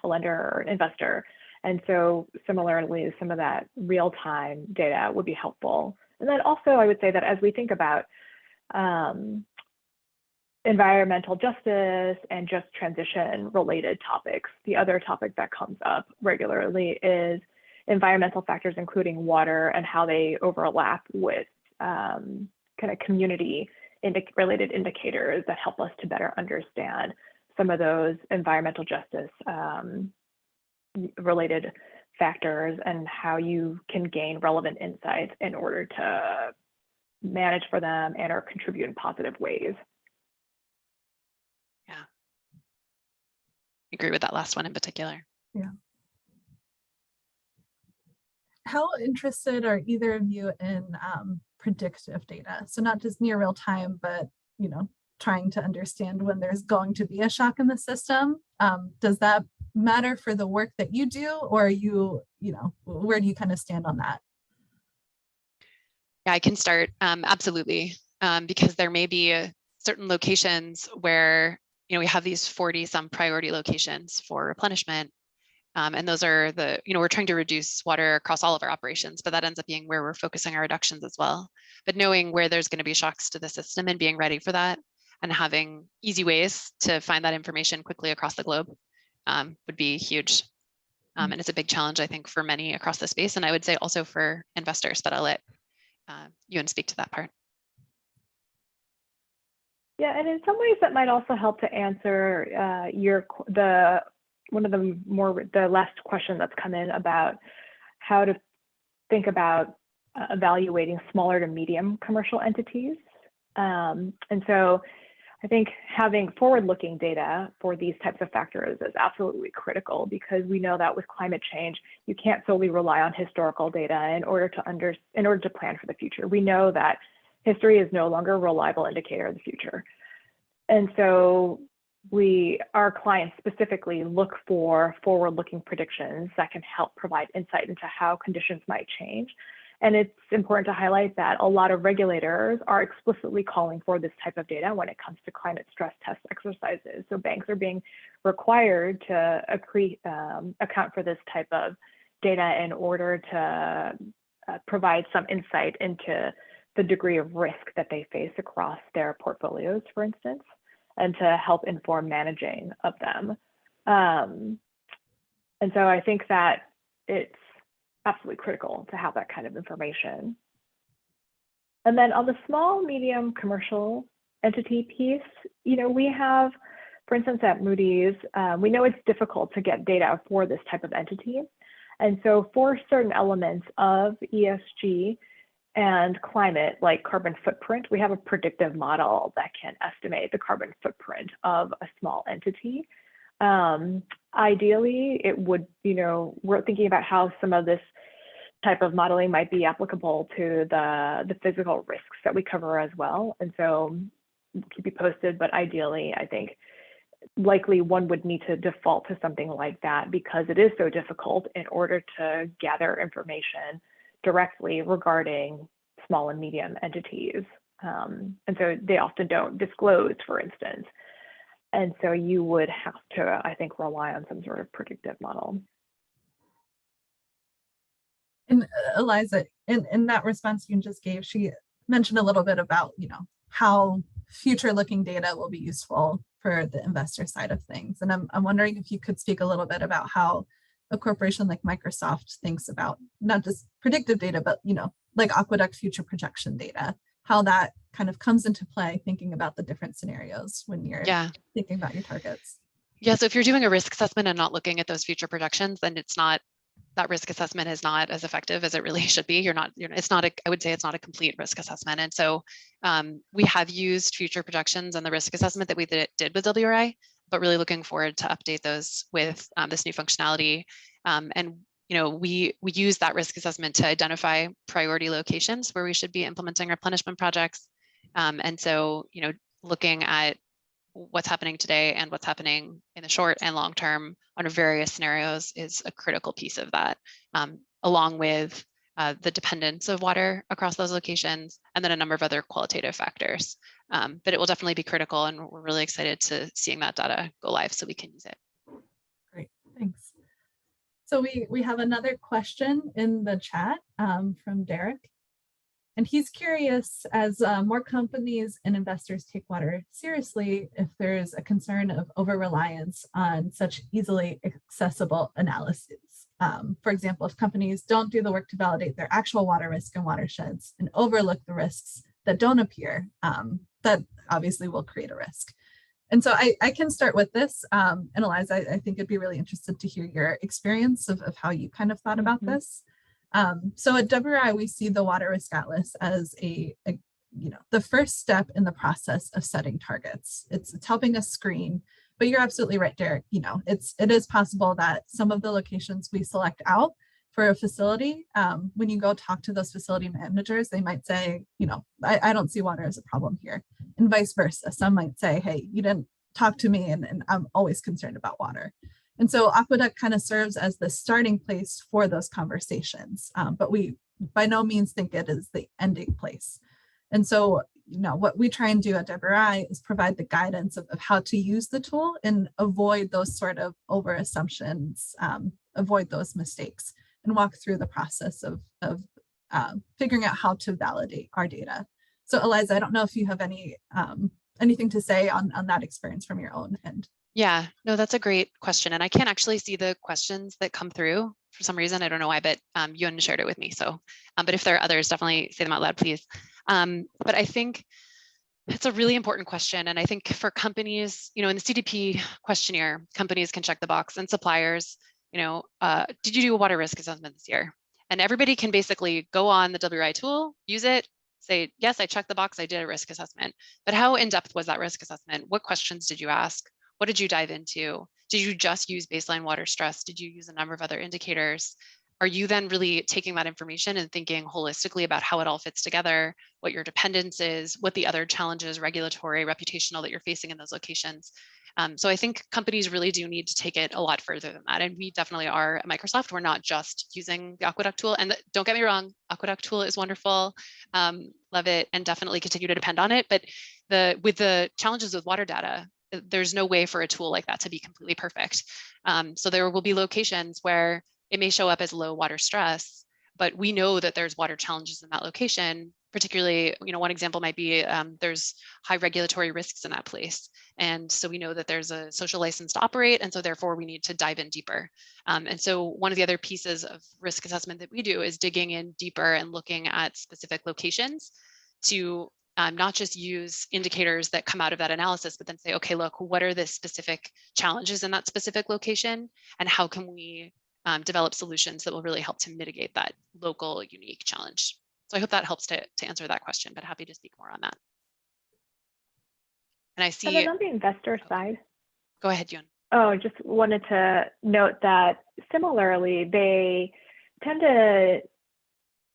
a lender or investor. And so similarly, some of that real-time data would be helpful. And then also, I would say that as we think about environmental justice and just transition related topics, the other topic that comes up regularly is environmental factors, including water, and how they overlap with kind of community related indicators that help us to better understand some of those environmental justice related factors, and how you can gain relevant insights in order to manage for them and or contribute in positive ways. Yeah, I agree with that last one in particular. Yeah. How interested are either of you in predictive data? So not just near real time, but trying to understand when there's going to be a shock in the system. Does that matter for the work that you do, or where do you kind of stand on that? Yeah, I can start. Absolutely, because there may be certain locations where we have these 40 some priority locations for replenishment, and those are we're trying to reduce water across all of our operations, but that ends up being where we're focusing our reductions as well. But knowing where there's going to be shocks to the system and being ready for that, and having easy ways to find that information quickly across the globe would be huge. And it's a big challenge, I think, for many across the space, and I would say also for investors, but I'll let Yoon speak to that part. Yeah, and in some ways that might also help to answer the last question that's come in about how to think about evaluating smaller to medium commercial entities. And so I think having forward-looking data for these types of factors is absolutely critical, because we know that with climate change, you can't solely rely on historical data in order to plan for the future. We know that history is no longer a reliable indicator of the future. And so our clients specifically look for forward-looking predictions that can help provide insight into how conditions might change. And it's important to highlight that a lot of regulators are explicitly calling for this type of data when it comes to climate stress test exercises. So banks are being required to account for this type of data in order to provide some insight into the degree of risk that they face across their portfolios, for instance, and to help inform managing of them. And so I think that it's absolutely critical to have that kind of information. And then on the small, medium commercial entity piece, we have, for instance, at Moody's, we know it's difficult to get data for this type of entity. And so for certain elements of ESG and climate, like carbon footprint, we have a predictive model that can estimate the carbon footprint of a small entity. Ideally, it would, we're thinking about how some of this type of modeling might be applicable to the physical risks that we cover as well. And so we'll keep you posted, but ideally, I think likely one would need to default to something like that because it is so difficult in order to gather information directly regarding small and medium entities. And so they often don't disclose, for instance. And so you would have to, I think, rely on some sort of predictive model. And Eliza, in that response you just gave, she mentioned a little bit about, how future-looking data will be useful for the investor side of things. And I'm wondering if you could speak a little bit about how a corporation like Microsoft thinks about not just predictive data, but, like Aqueduct future projection data, how that kind of comes into play, thinking about the different scenarios when you're thinking about your targets. Yeah, so if you're doing a risk assessment and not looking at those future projections, then that risk assessment is not as effective as it really should be. I would say it's not a complete risk assessment. And so we have used future projections and the risk assessment that we did with WRI, but really looking forward to update those with this new functionality. And we use that risk assessment to identify priority locations where we should be implementing replenishment projects. And so, looking at what's happening today and what's happening in the short and long term under various scenarios is a critical piece of that, along with the dependence of water across those locations, and then a number of other qualitative factors. But it will definitely be critical, and we're really excited to seeing that data go live so we can use it. Great, thanks. So we have another question in the chat from Derek. And he's curious, as more companies and investors take water seriously, if there's a concern of over-reliance on such easily accessible analyses. For example, if companies don't do the work to validate their actual water risk in watersheds and overlook the risks that don't appear, that obviously will create a risk. And so I can start with this. And Eliza, I think I'd be really interested to hear your experience of how you kind of thought about this. So at WRI, we see the Water Risk Atlas as the first step in the process of setting targets. It's helping us screen, but you're absolutely right, Derek. It is possible that some of the locations we select out for a facility, when you go talk to those facility managers, they might say, I don't see water as a problem here, and vice versa. Some might say, hey, you didn't talk to me, and I'm always concerned about water. And so Aqueduct kind of serves as the starting place for those conversations, but we by no means think it is the ending place. And so, what we try and do at WRI is provide the guidance of how to use the tool and avoid those sort of over assumptions, avoid those mistakes, and walk through the process of figuring out how to validate our data. So Eliza, I don't know if you have anything to say on that experience from your own end. Yeah, no, that's a great question. And I can't actually see the questions that come through for some reason. I don't know why, but Yun shared it with me. So, but if there are others, definitely say them out loud, please. But I think it's a really important question. And I think for companies, in the CDP questionnaire, companies can check the box, and suppliers, did you do a water risk assessment this year? And everybody can basically go on the WRI tool, use it, say, yes, I checked the box, I did a risk assessment. But how in-depth was that risk assessment? What questions did you ask? What did you dive into? Did you just use baseline water stress? Did you use a number of other indicators? are you then really taking that information and thinking holistically about how it all fits together, what your dependence is, what the other challenges, regulatory, reputational that you're facing in those locations? So I think companies really do need to take it a lot further than that. And we definitely are at Microsoft. We're not just using the Aqueduct tool. And don't get me wrong, Aqueduct tool is wonderful. Love it and definitely continue to depend on it. But with the challenges with water data, there's no way for a tool like that to be completely perfect. So there will be locations where it may show up as low water stress, but we know that there's water challenges in that location. Particularly, one example might be there's high regulatory risks in that place. And so we know that there's a social license to operate. And so therefore we need to dive in deeper. And so one of the other pieces of risk assessment that we do is digging in deeper and looking at specific locations to not just use indicators that come out of that analysis, but then say, okay, look, what are the specific challenges in that specific location? And how can we develop solutions that will really help to mitigate that local unique challenge? So I hope that helps to answer that question, but happy to speak more on that. And I see. And then on the investor side. Go ahead, Yoon. Oh, just wanted to note that similarly, they tend to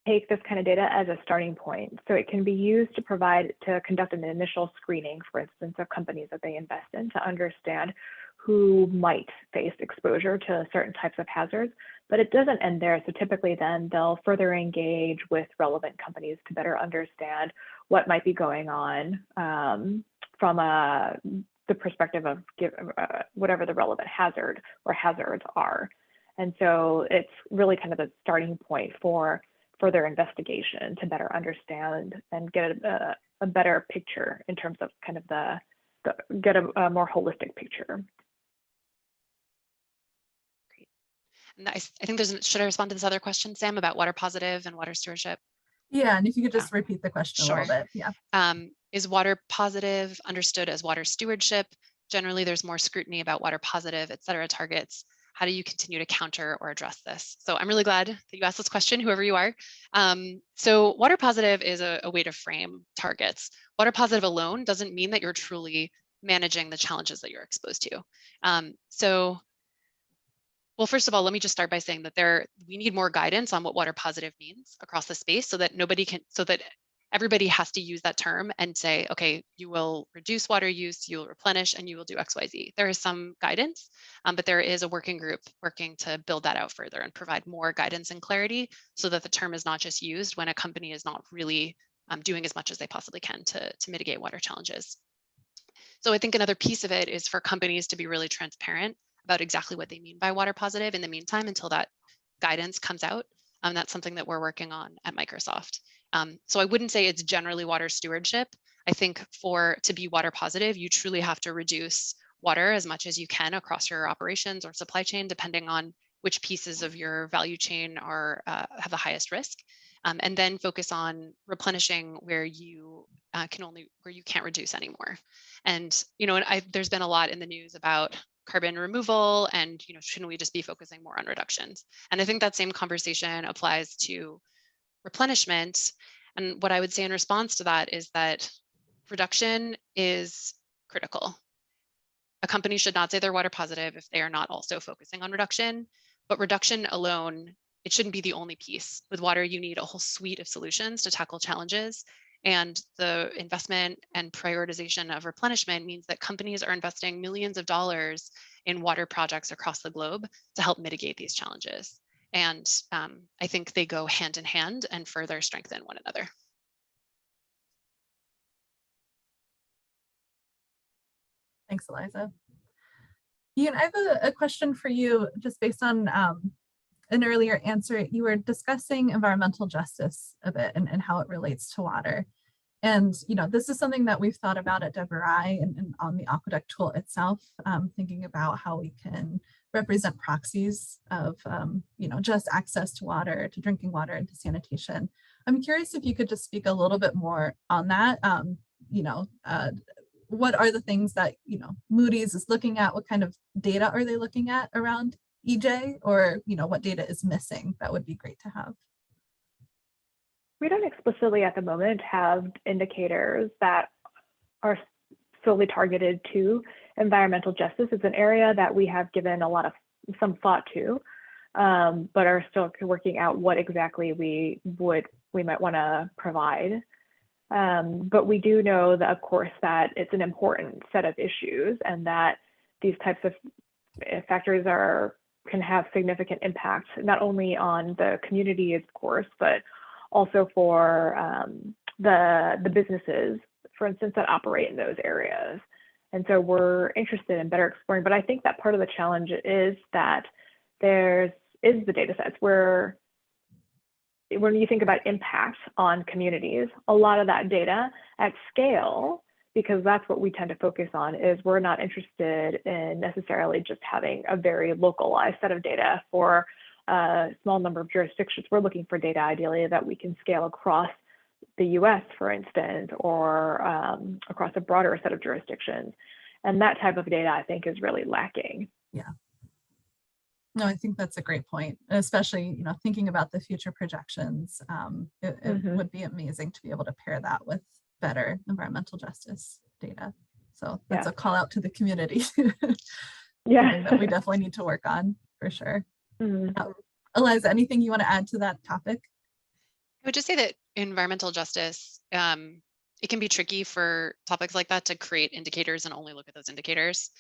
take this kind of data as a starting point. So it can be used to conduct an initial screening, for instance, of companies that they invest in to understand who might face exposure to certain types of hazards, but it doesn't end there. So typically then they'll further engage with relevant companies to better understand what might be going on from the perspective of whatever the relevant hazard or hazards are. And so it's really kind of a starting point for further investigation to better understand and get a better picture in terms of kind of get a more holistic picture. I think should I respond to this other question, Sam, about water positive and water stewardship? Yeah, and if you could just repeat the question a little bit. Yeah. Is water positive understood as water stewardship? Generally, there's more scrutiny about water positive, et cetera, targets. How do you continue to counter or address this? So I'm really glad that you asked this question, whoever you are. So water positive is a way to frame targets. Water positive alone doesn't mean that you're truly managing the challenges that you're exposed to. Well, first of all, let me just start by saying that we need more guidance on what water positive means across the space so that everybody has to use that term and say, okay, you will reduce water use, you will replenish, and you will do X, Y, Z. There is some guidance, but there is a working group working to build that out further and provide more guidance and clarity so that the term is not just used when a company is not really doing as much as they possibly can to mitigate water challenges. So I think another piece of it is for companies to be really transparent about exactly what they mean by water positive in the meantime until that guidance comes out. That's something that we're working on at Microsoft. So I wouldn't say it's generally water stewardship. I think to be water positive, you truly have to reduce water as much as you can across your operations or supply chain, depending on which pieces of your value chain have the highest risk. And then focus on replenishing where you can't reduce anymore. And there's been a lot in the news about carbon removal and shouldn't we just be focusing more on reductions? And I think that same conversation applies to replenishment. And what I would say in response to that is that reduction is critical. A company should not say they're water positive if they are not also focusing on reduction, but reduction alone, it shouldn't be the only piece. With water, you need a whole suite of solutions to tackle challenges. And the investment and prioritization of replenishment means that companies are investing millions of dollars in water projects across the globe to help mitigate these challenges. And I think they go hand in hand and further strengthen one another. Thanks, Eliza. Ian, I have a question for you just based on an earlier answer. You were discussing environmental justice a bit and how it relates to water. And, this is something that we've thought about at WRI and on the Aqueduct tool itself, thinking about how we can represent proxies of, just access to water, to drinking water, and to sanitation. I'm curious if you could just speak a little bit more on that. What are the things that, Moody's is looking at? What kind of data are they looking at around EJ, or, what data is missing? That would be great to have. We don't explicitly at the moment have indicators that are solely targeted to environmental justice. It's an area that we have given some thought to. but are still working out what exactly we might want to provide. But we do know that, of course, that it's an important set of issues, and that these types of factors can have significant impact, not only on the community, of course, but also for the businesses, for instance, that operate in those areas. And so we're interested in better exploring. But I think that part of the challenge is that the data sets where, when you think about impact on communities, a lot of that data at scale, because that's what we tend to focus on, is we're not interested in necessarily just having a very localized set of data for a small number of jurisdictions. We're looking for data ideally that we can scale across the US, for instance, or across a broader set of jurisdictions. And that type of data, I think, is really lacking. Yeah. No, I think that's a great point, especially, thinking about the future projections. It would be amazing to be able to pair that with better environmental justice data. So that's a call out to the community. Yeah, that we definitely need to work on for sure. Eliza, anything you want to add to that topic? I would just say that environmental justice, it can be tricky for topics like that to create indicators and only look at those indicators.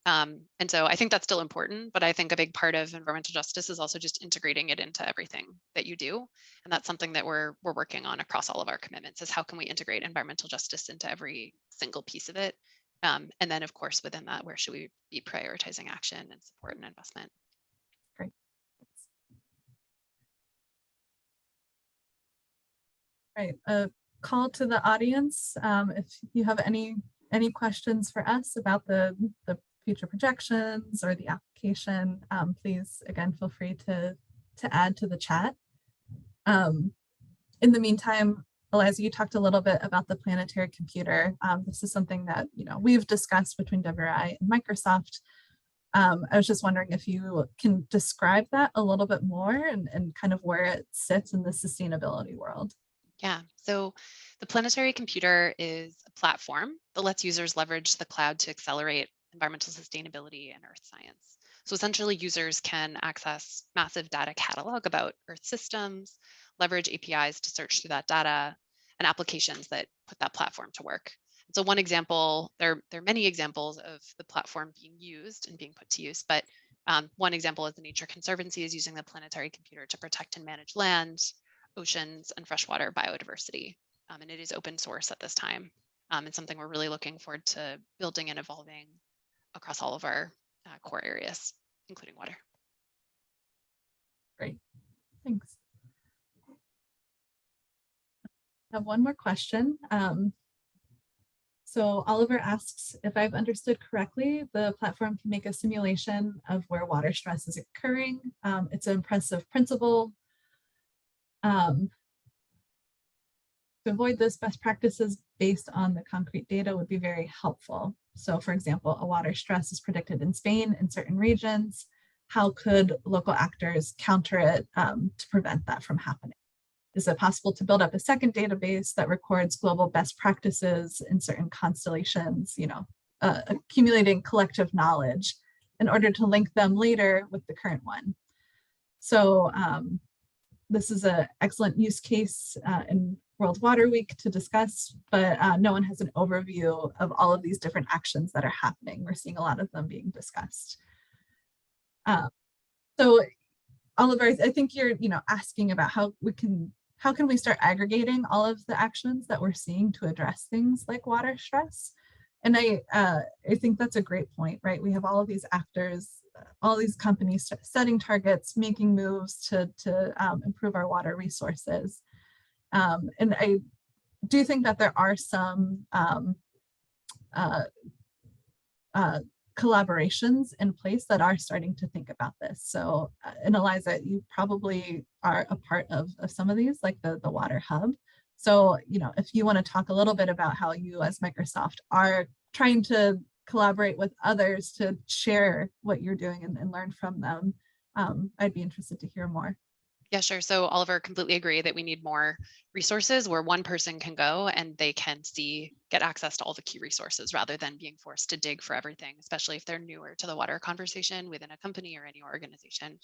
And so I think that's still important, but I think a big part of environmental justice is also just integrating it into everything that you do. And that's something that we're working on across all of our commitments, is how can we integrate environmental justice into every single piece of it? And then, of course, within that, where should we be prioritizing action and support and investment? Great. Right. A call to the audience. If you have any questions for us about the future projections or the application, please, again, feel free to add to the chat. In the meantime, Eliza, you talked a little bit about the planetary computer. This is something that we've discussed between WRI and Microsoft. I was just wondering if you can describe that a little bit more and kind of where it sits in the sustainability world. Yeah, so the planetary computer is a platform that lets users leverage the cloud to accelerate environmental sustainability and earth science. So essentially, users can access massive data catalog about earth systems, leverage APIs to search through that data, and applications that put that platform to work. So one example, there are many examples of the platform being used and being put to use, but one example is the Nature Conservancy is using the planetary computer to protect and manage land, oceans, and freshwater biodiversity. And it is open source at this time. It's something we're really looking forward to building and evolving across all of our core areas, including water. Great, thanks. I have one more question. So Oliver asks, if I've understood correctly, the platform can make a simulation of where water stress is occurring. It's an impressive principle. To avoid this, best practices based on the concrete data would be very helpful. So for example, a water stress is predicted in Spain in certain regions. How could local actors counter it to prevent that from happening? Is it possible to build up a second database that records global best practices in certain constellations, accumulating collective knowledge in order to link them later with the current one? So this is an excellent use case in World Water Week to discuss, but no one has an overview of all of these different actions that are happening. We're seeing a lot of them being discussed. So Oliver, I think you're asking about how can we start aggregating all of the actions that we're seeing to address things like water stress? And I think that's a great point, right? We have all of these actors, all these companies setting targets, making moves to improve our water resources. And I do think that there are some collaborations in place that are starting to think about this. So, and Eliza, you probably are a part of some of these, like the Water Hub. So, if you want to talk a little bit about how you as Microsoft are trying to collaborate with others to share what you're doing and learn from them, I'd be interested to hear more. Yeah, sure. So Oliver, completely agree that we need more resources where one person can go and they can get access to all the key resources rather than being forced to dig for everything, especially if they're newer to the water conversation within a company or any organization.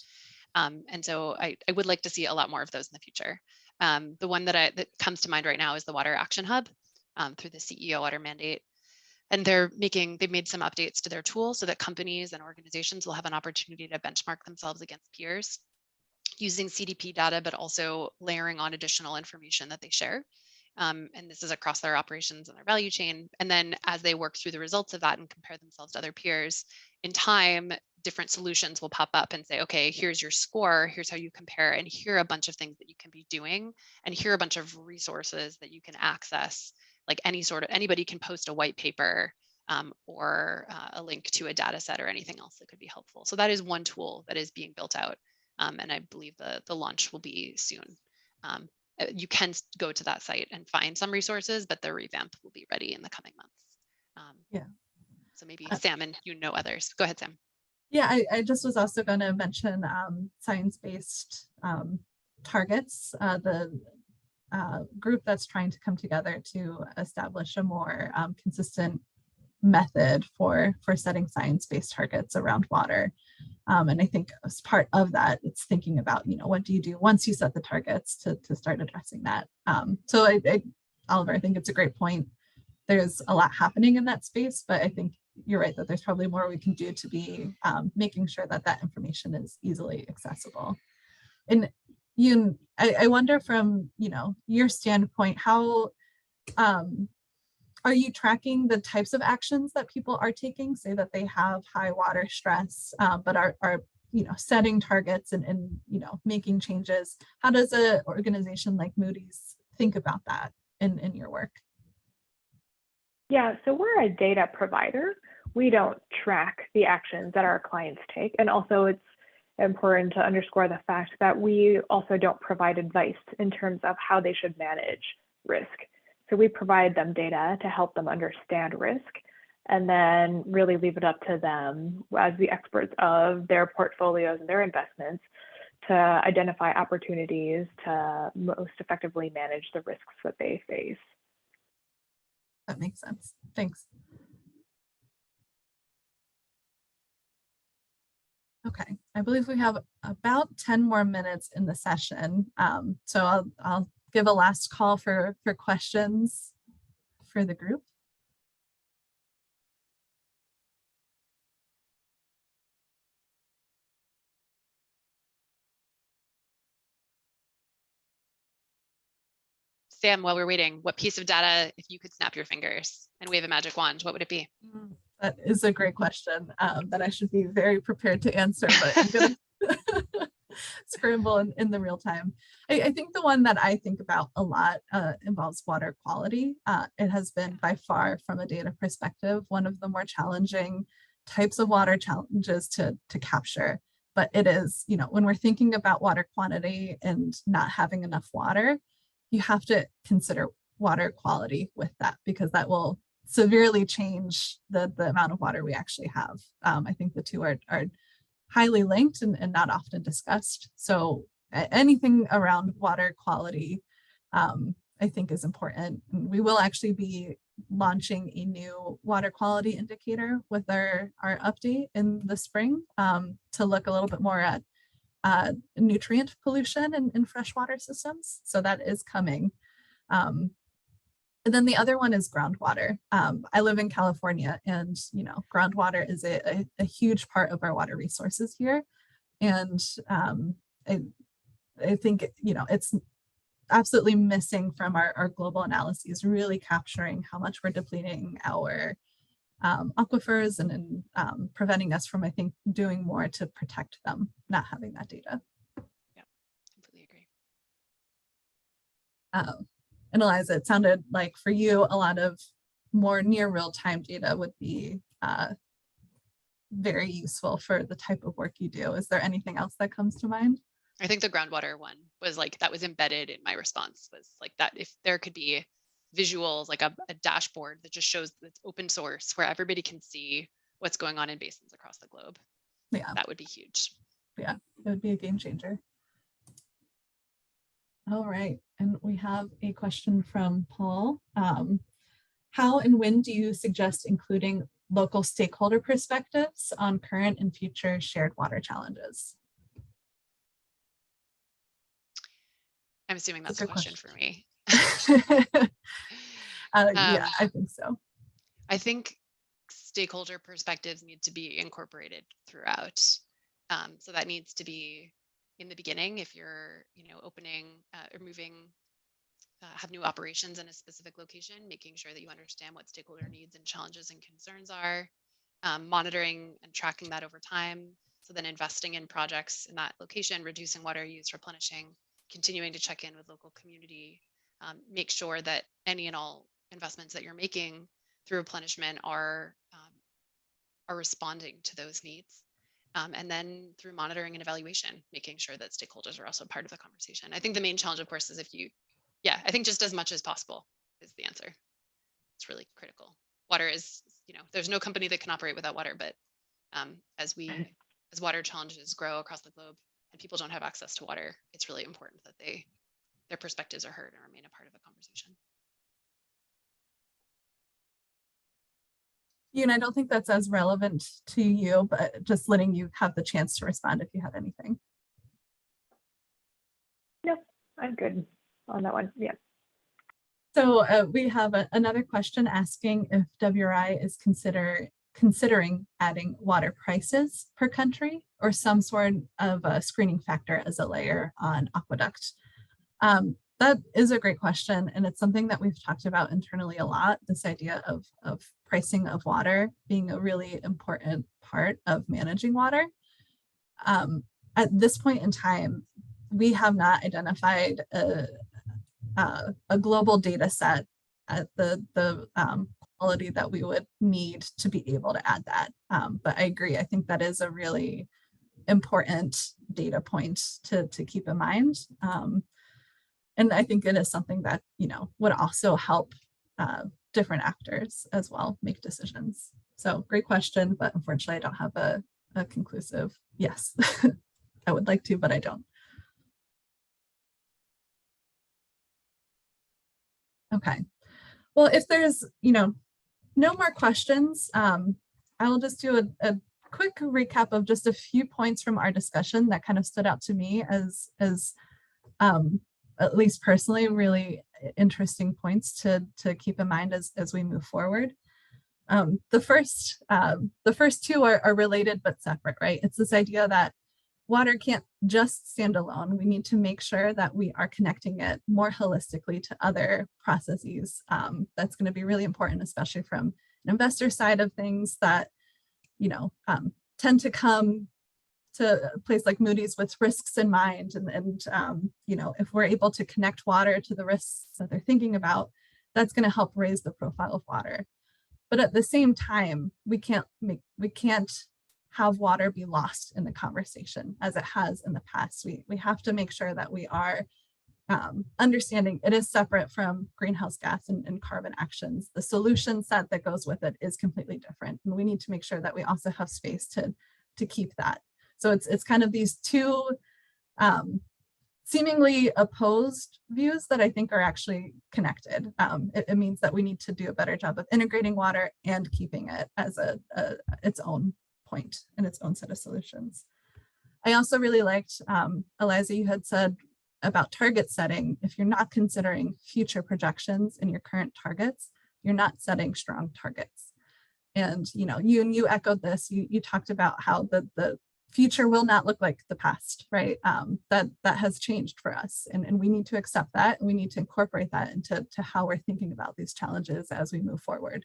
And so I would like to see a lot more of those in the future. The one that comes to mind right now is the Water Action Hub through the CEO Water Mandate. And they've made some updates to their tool so that companies and organizations will have an opportunity to benchmark themselves against peers using CDP data, but also layering on additional information that they share. And this is across their operations and their value chain. And then as they work through the results of that and compare themselves to other peers, in time, different solutions will pop up and say, okay, here's your score, here's how you compare, and here are a bunch of things that you can be doing, and here are a bunch of resources that you can access. Like anybody can post a white paper or a link to a data set or anything else that could be helpful. So that is one tool that is being built out. And I believe the launch will be soon. You can go to that site and find some resources, but the revamp will be ready in the coming months. Yeah. So maybe Sam and others. Go ahead, Sam. Yeah, I just was also going to mention science-based targets, the group that's trying to come together to establish a more consistent method for setting science-based targets around water. And I think as part of that, it's thinking about, what do you do once you set the targets to start addressing that. So Oliver, I think it's a great point. There's a lot happening in that space, but I think you're right that there's probably more we can do to be making sure that that information is easily accessible. And I wonder from, your standpoint, how are you tracking the types of actions that people are taking, say that they have high water stress, but are setting targets and making changes? How does an organization like Moody's think about that in your work? Yeah, so we're a data provider. We don't track the actions that our clients take. And also it's important to underscore the fact that we also don't provide advice in terms of how they should manage risk. So we provide them data to help them understand risk and then really leave it up to them as the experts of their portfolios and their investments to identify opportunities to most effectively manage the risks that they face. That makes sense. Thanks. Okay, I believe we have about 10 more minutes in the session. So I'll give a last call for questions for the group. Sam, while we're waiting, what piece of data, if you could snap your fingers and wave a magic wand, what would it be? That is a great question that I should be very prepared to answer, but I'm going to scramble in the real time. I think the one that I think about a lot involves water quality. It has been by far, from a data perspective, one of the more challenging types of water challenges to capture. But it is, when we're thinking about water quantity and not having enough water, you have to consider water quality with that, because that will severely change the amount of water we actually have. I think the two are highly linked and not often discussed. So anything around water quality, I think is important. We will actually be launching a new water quality indicator with our update in the spring to look a little bit more at nutrient pollution in freshwater systems. So that is coming. And then the other one is groundwater. I live in California, and groundwater is a huge part of our water resources here. And I think it's absolutely missing from our global analyses, really capturing how much we're depleting our aquifers and preventing us from, I think, doing more to protect them, not having that data. Yeah, completely agree. And Eliza, it sounded like for you, a lot of more near real-time data would be very useful for the type of work you do. Is there anything else that comes to mind? I think the groundwater one was like, that was embedded in my response, was like that if there could be visuals, like a dashboard that just shows that it's open source where everybody can see what's going on in basins across the globe. Yeah, that would be huge. Yeah, it would be a game changer. All right, and we have a question from Paul. How and when do you suggest including local stakeholder perspectives on current and future shared water challenges? I'm assuming that's a question for me. Yeah, I think so. I think stakeholder perspectives need to be incorporated throughout. So that needs to be in the beginning if you're, opening or moving, have new operations in a specific location, making sure that you understand what stakeholder needs and challenges and concerns are, monitoring and tracking that over time. So then investing in projects in that location, reducing water use, replenishing, continuing to check in with local community, make sure that any and all investments that you're making through replenishment are responding to those needs. And then through monitoring and evaluation, making sure that stakeholders are also part of the conversation. I think the main challenge, of course, is I think just as much as possible is the answer. It's really critical. Water is, there's no company that can operate without water, but as water challenges grow across the globe and people don't have access to water, it's really important that their perspectives are heard and remain a part of the conversation. And I don't think that's as relevant to you, but just letting you have the chance to respond if you have anything. No, I'm good on that one. Yeah. So we have another question asking if WRI is considering adding water prices per country or some sort of a screening factor as a layer on Aqueduct. That is a great question, and it's something that we've talked about internally a lot, this idea of pricing of water being a really important part of managing water. At this point in time, we have not identified a global data set at the quality that we would need to be able to add that. But I agree, I think that is a really important data point to keep in mind. And I think it is something that, would also help different actors as well make decisions. So great question, but unfortunately I don't have a conclusive yes. I would like to, but I don't. Okay. Well, if there's, no more questions, I will just do a quick recap of just a few points from our discussion that kind of stood out to me as at least personally, really interesting points to keep in mind as we move forward. The first two are related but separate, right? It's this idea that water can't just stand alone. We need to make sure that we are connecting it more holistically to other processes. That's going to be really important, especially from an investor side of things that, tend to come to a place like Moody's with risks in mind. And if we're able to connect water to the risks that they're thinking about, that's going to help raise the profile of water. But at the same time, we can't have water be lost in the conversation as it has in the past. We have to make sure that we are understanding it is separate from greenhouse gas and carbon actions. The solution set that goes with it is completely different. And we need to make sure that we also have space to keep that. So it's kind of these two seemingly opposed views that I think are actually connected. It means that we need to do a better job of integrating water and keeping it as its own point and its own set of solutions. I also really liked, Eliza, you had said about target setting. If you're not considering future projections in your current targets, you're not setting strong targets. And you echoed this. You talked about how the future will not look like the past, right? That has changed for us, and we need to accept that, and we need to incorporate that into how we're thinking about these challenges as we move forward.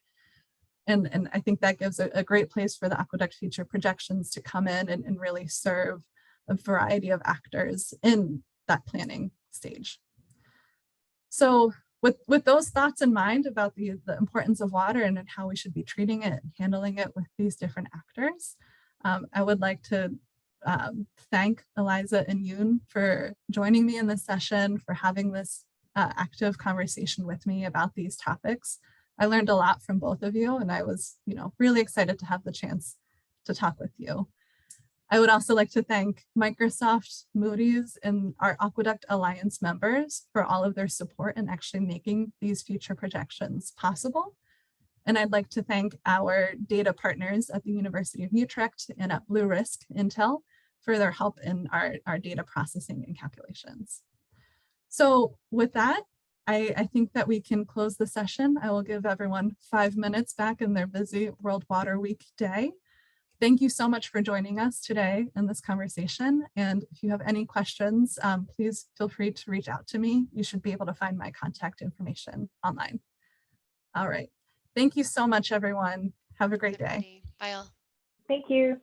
And I think that gives a great place for the Aqueduct future projections to come in and really serve a variety of actors in that planning stage. So with those thoughts in mind about the importance of water and how we should be treating it and handling it with these different actors, I would like to thank Eliza and Yoon for joining me in this session, for having this active conversation with me about these topics. I learned a lot from both of you, and I was, really excited to have the chance to talk with you. I would also like to thank Microsoft, Moody's, and our Aqueduct Alliance members for all of their support in actually making these future projections possible. And I'd like to thank our data partners at the University of Utrecht and at Blue Risk Intel for their help in our data processing and calculations. So with that, I think that we can close the session. I will give everyone 5 minutes back in their busy World Water Week day. Thank you so much for joining us today in this conversation. And if you have any questions, please feel free to reach out to me. You should be able to find my contact information online. All right. Thank you so much, everyone. Have a great day. Bye all. Thank you.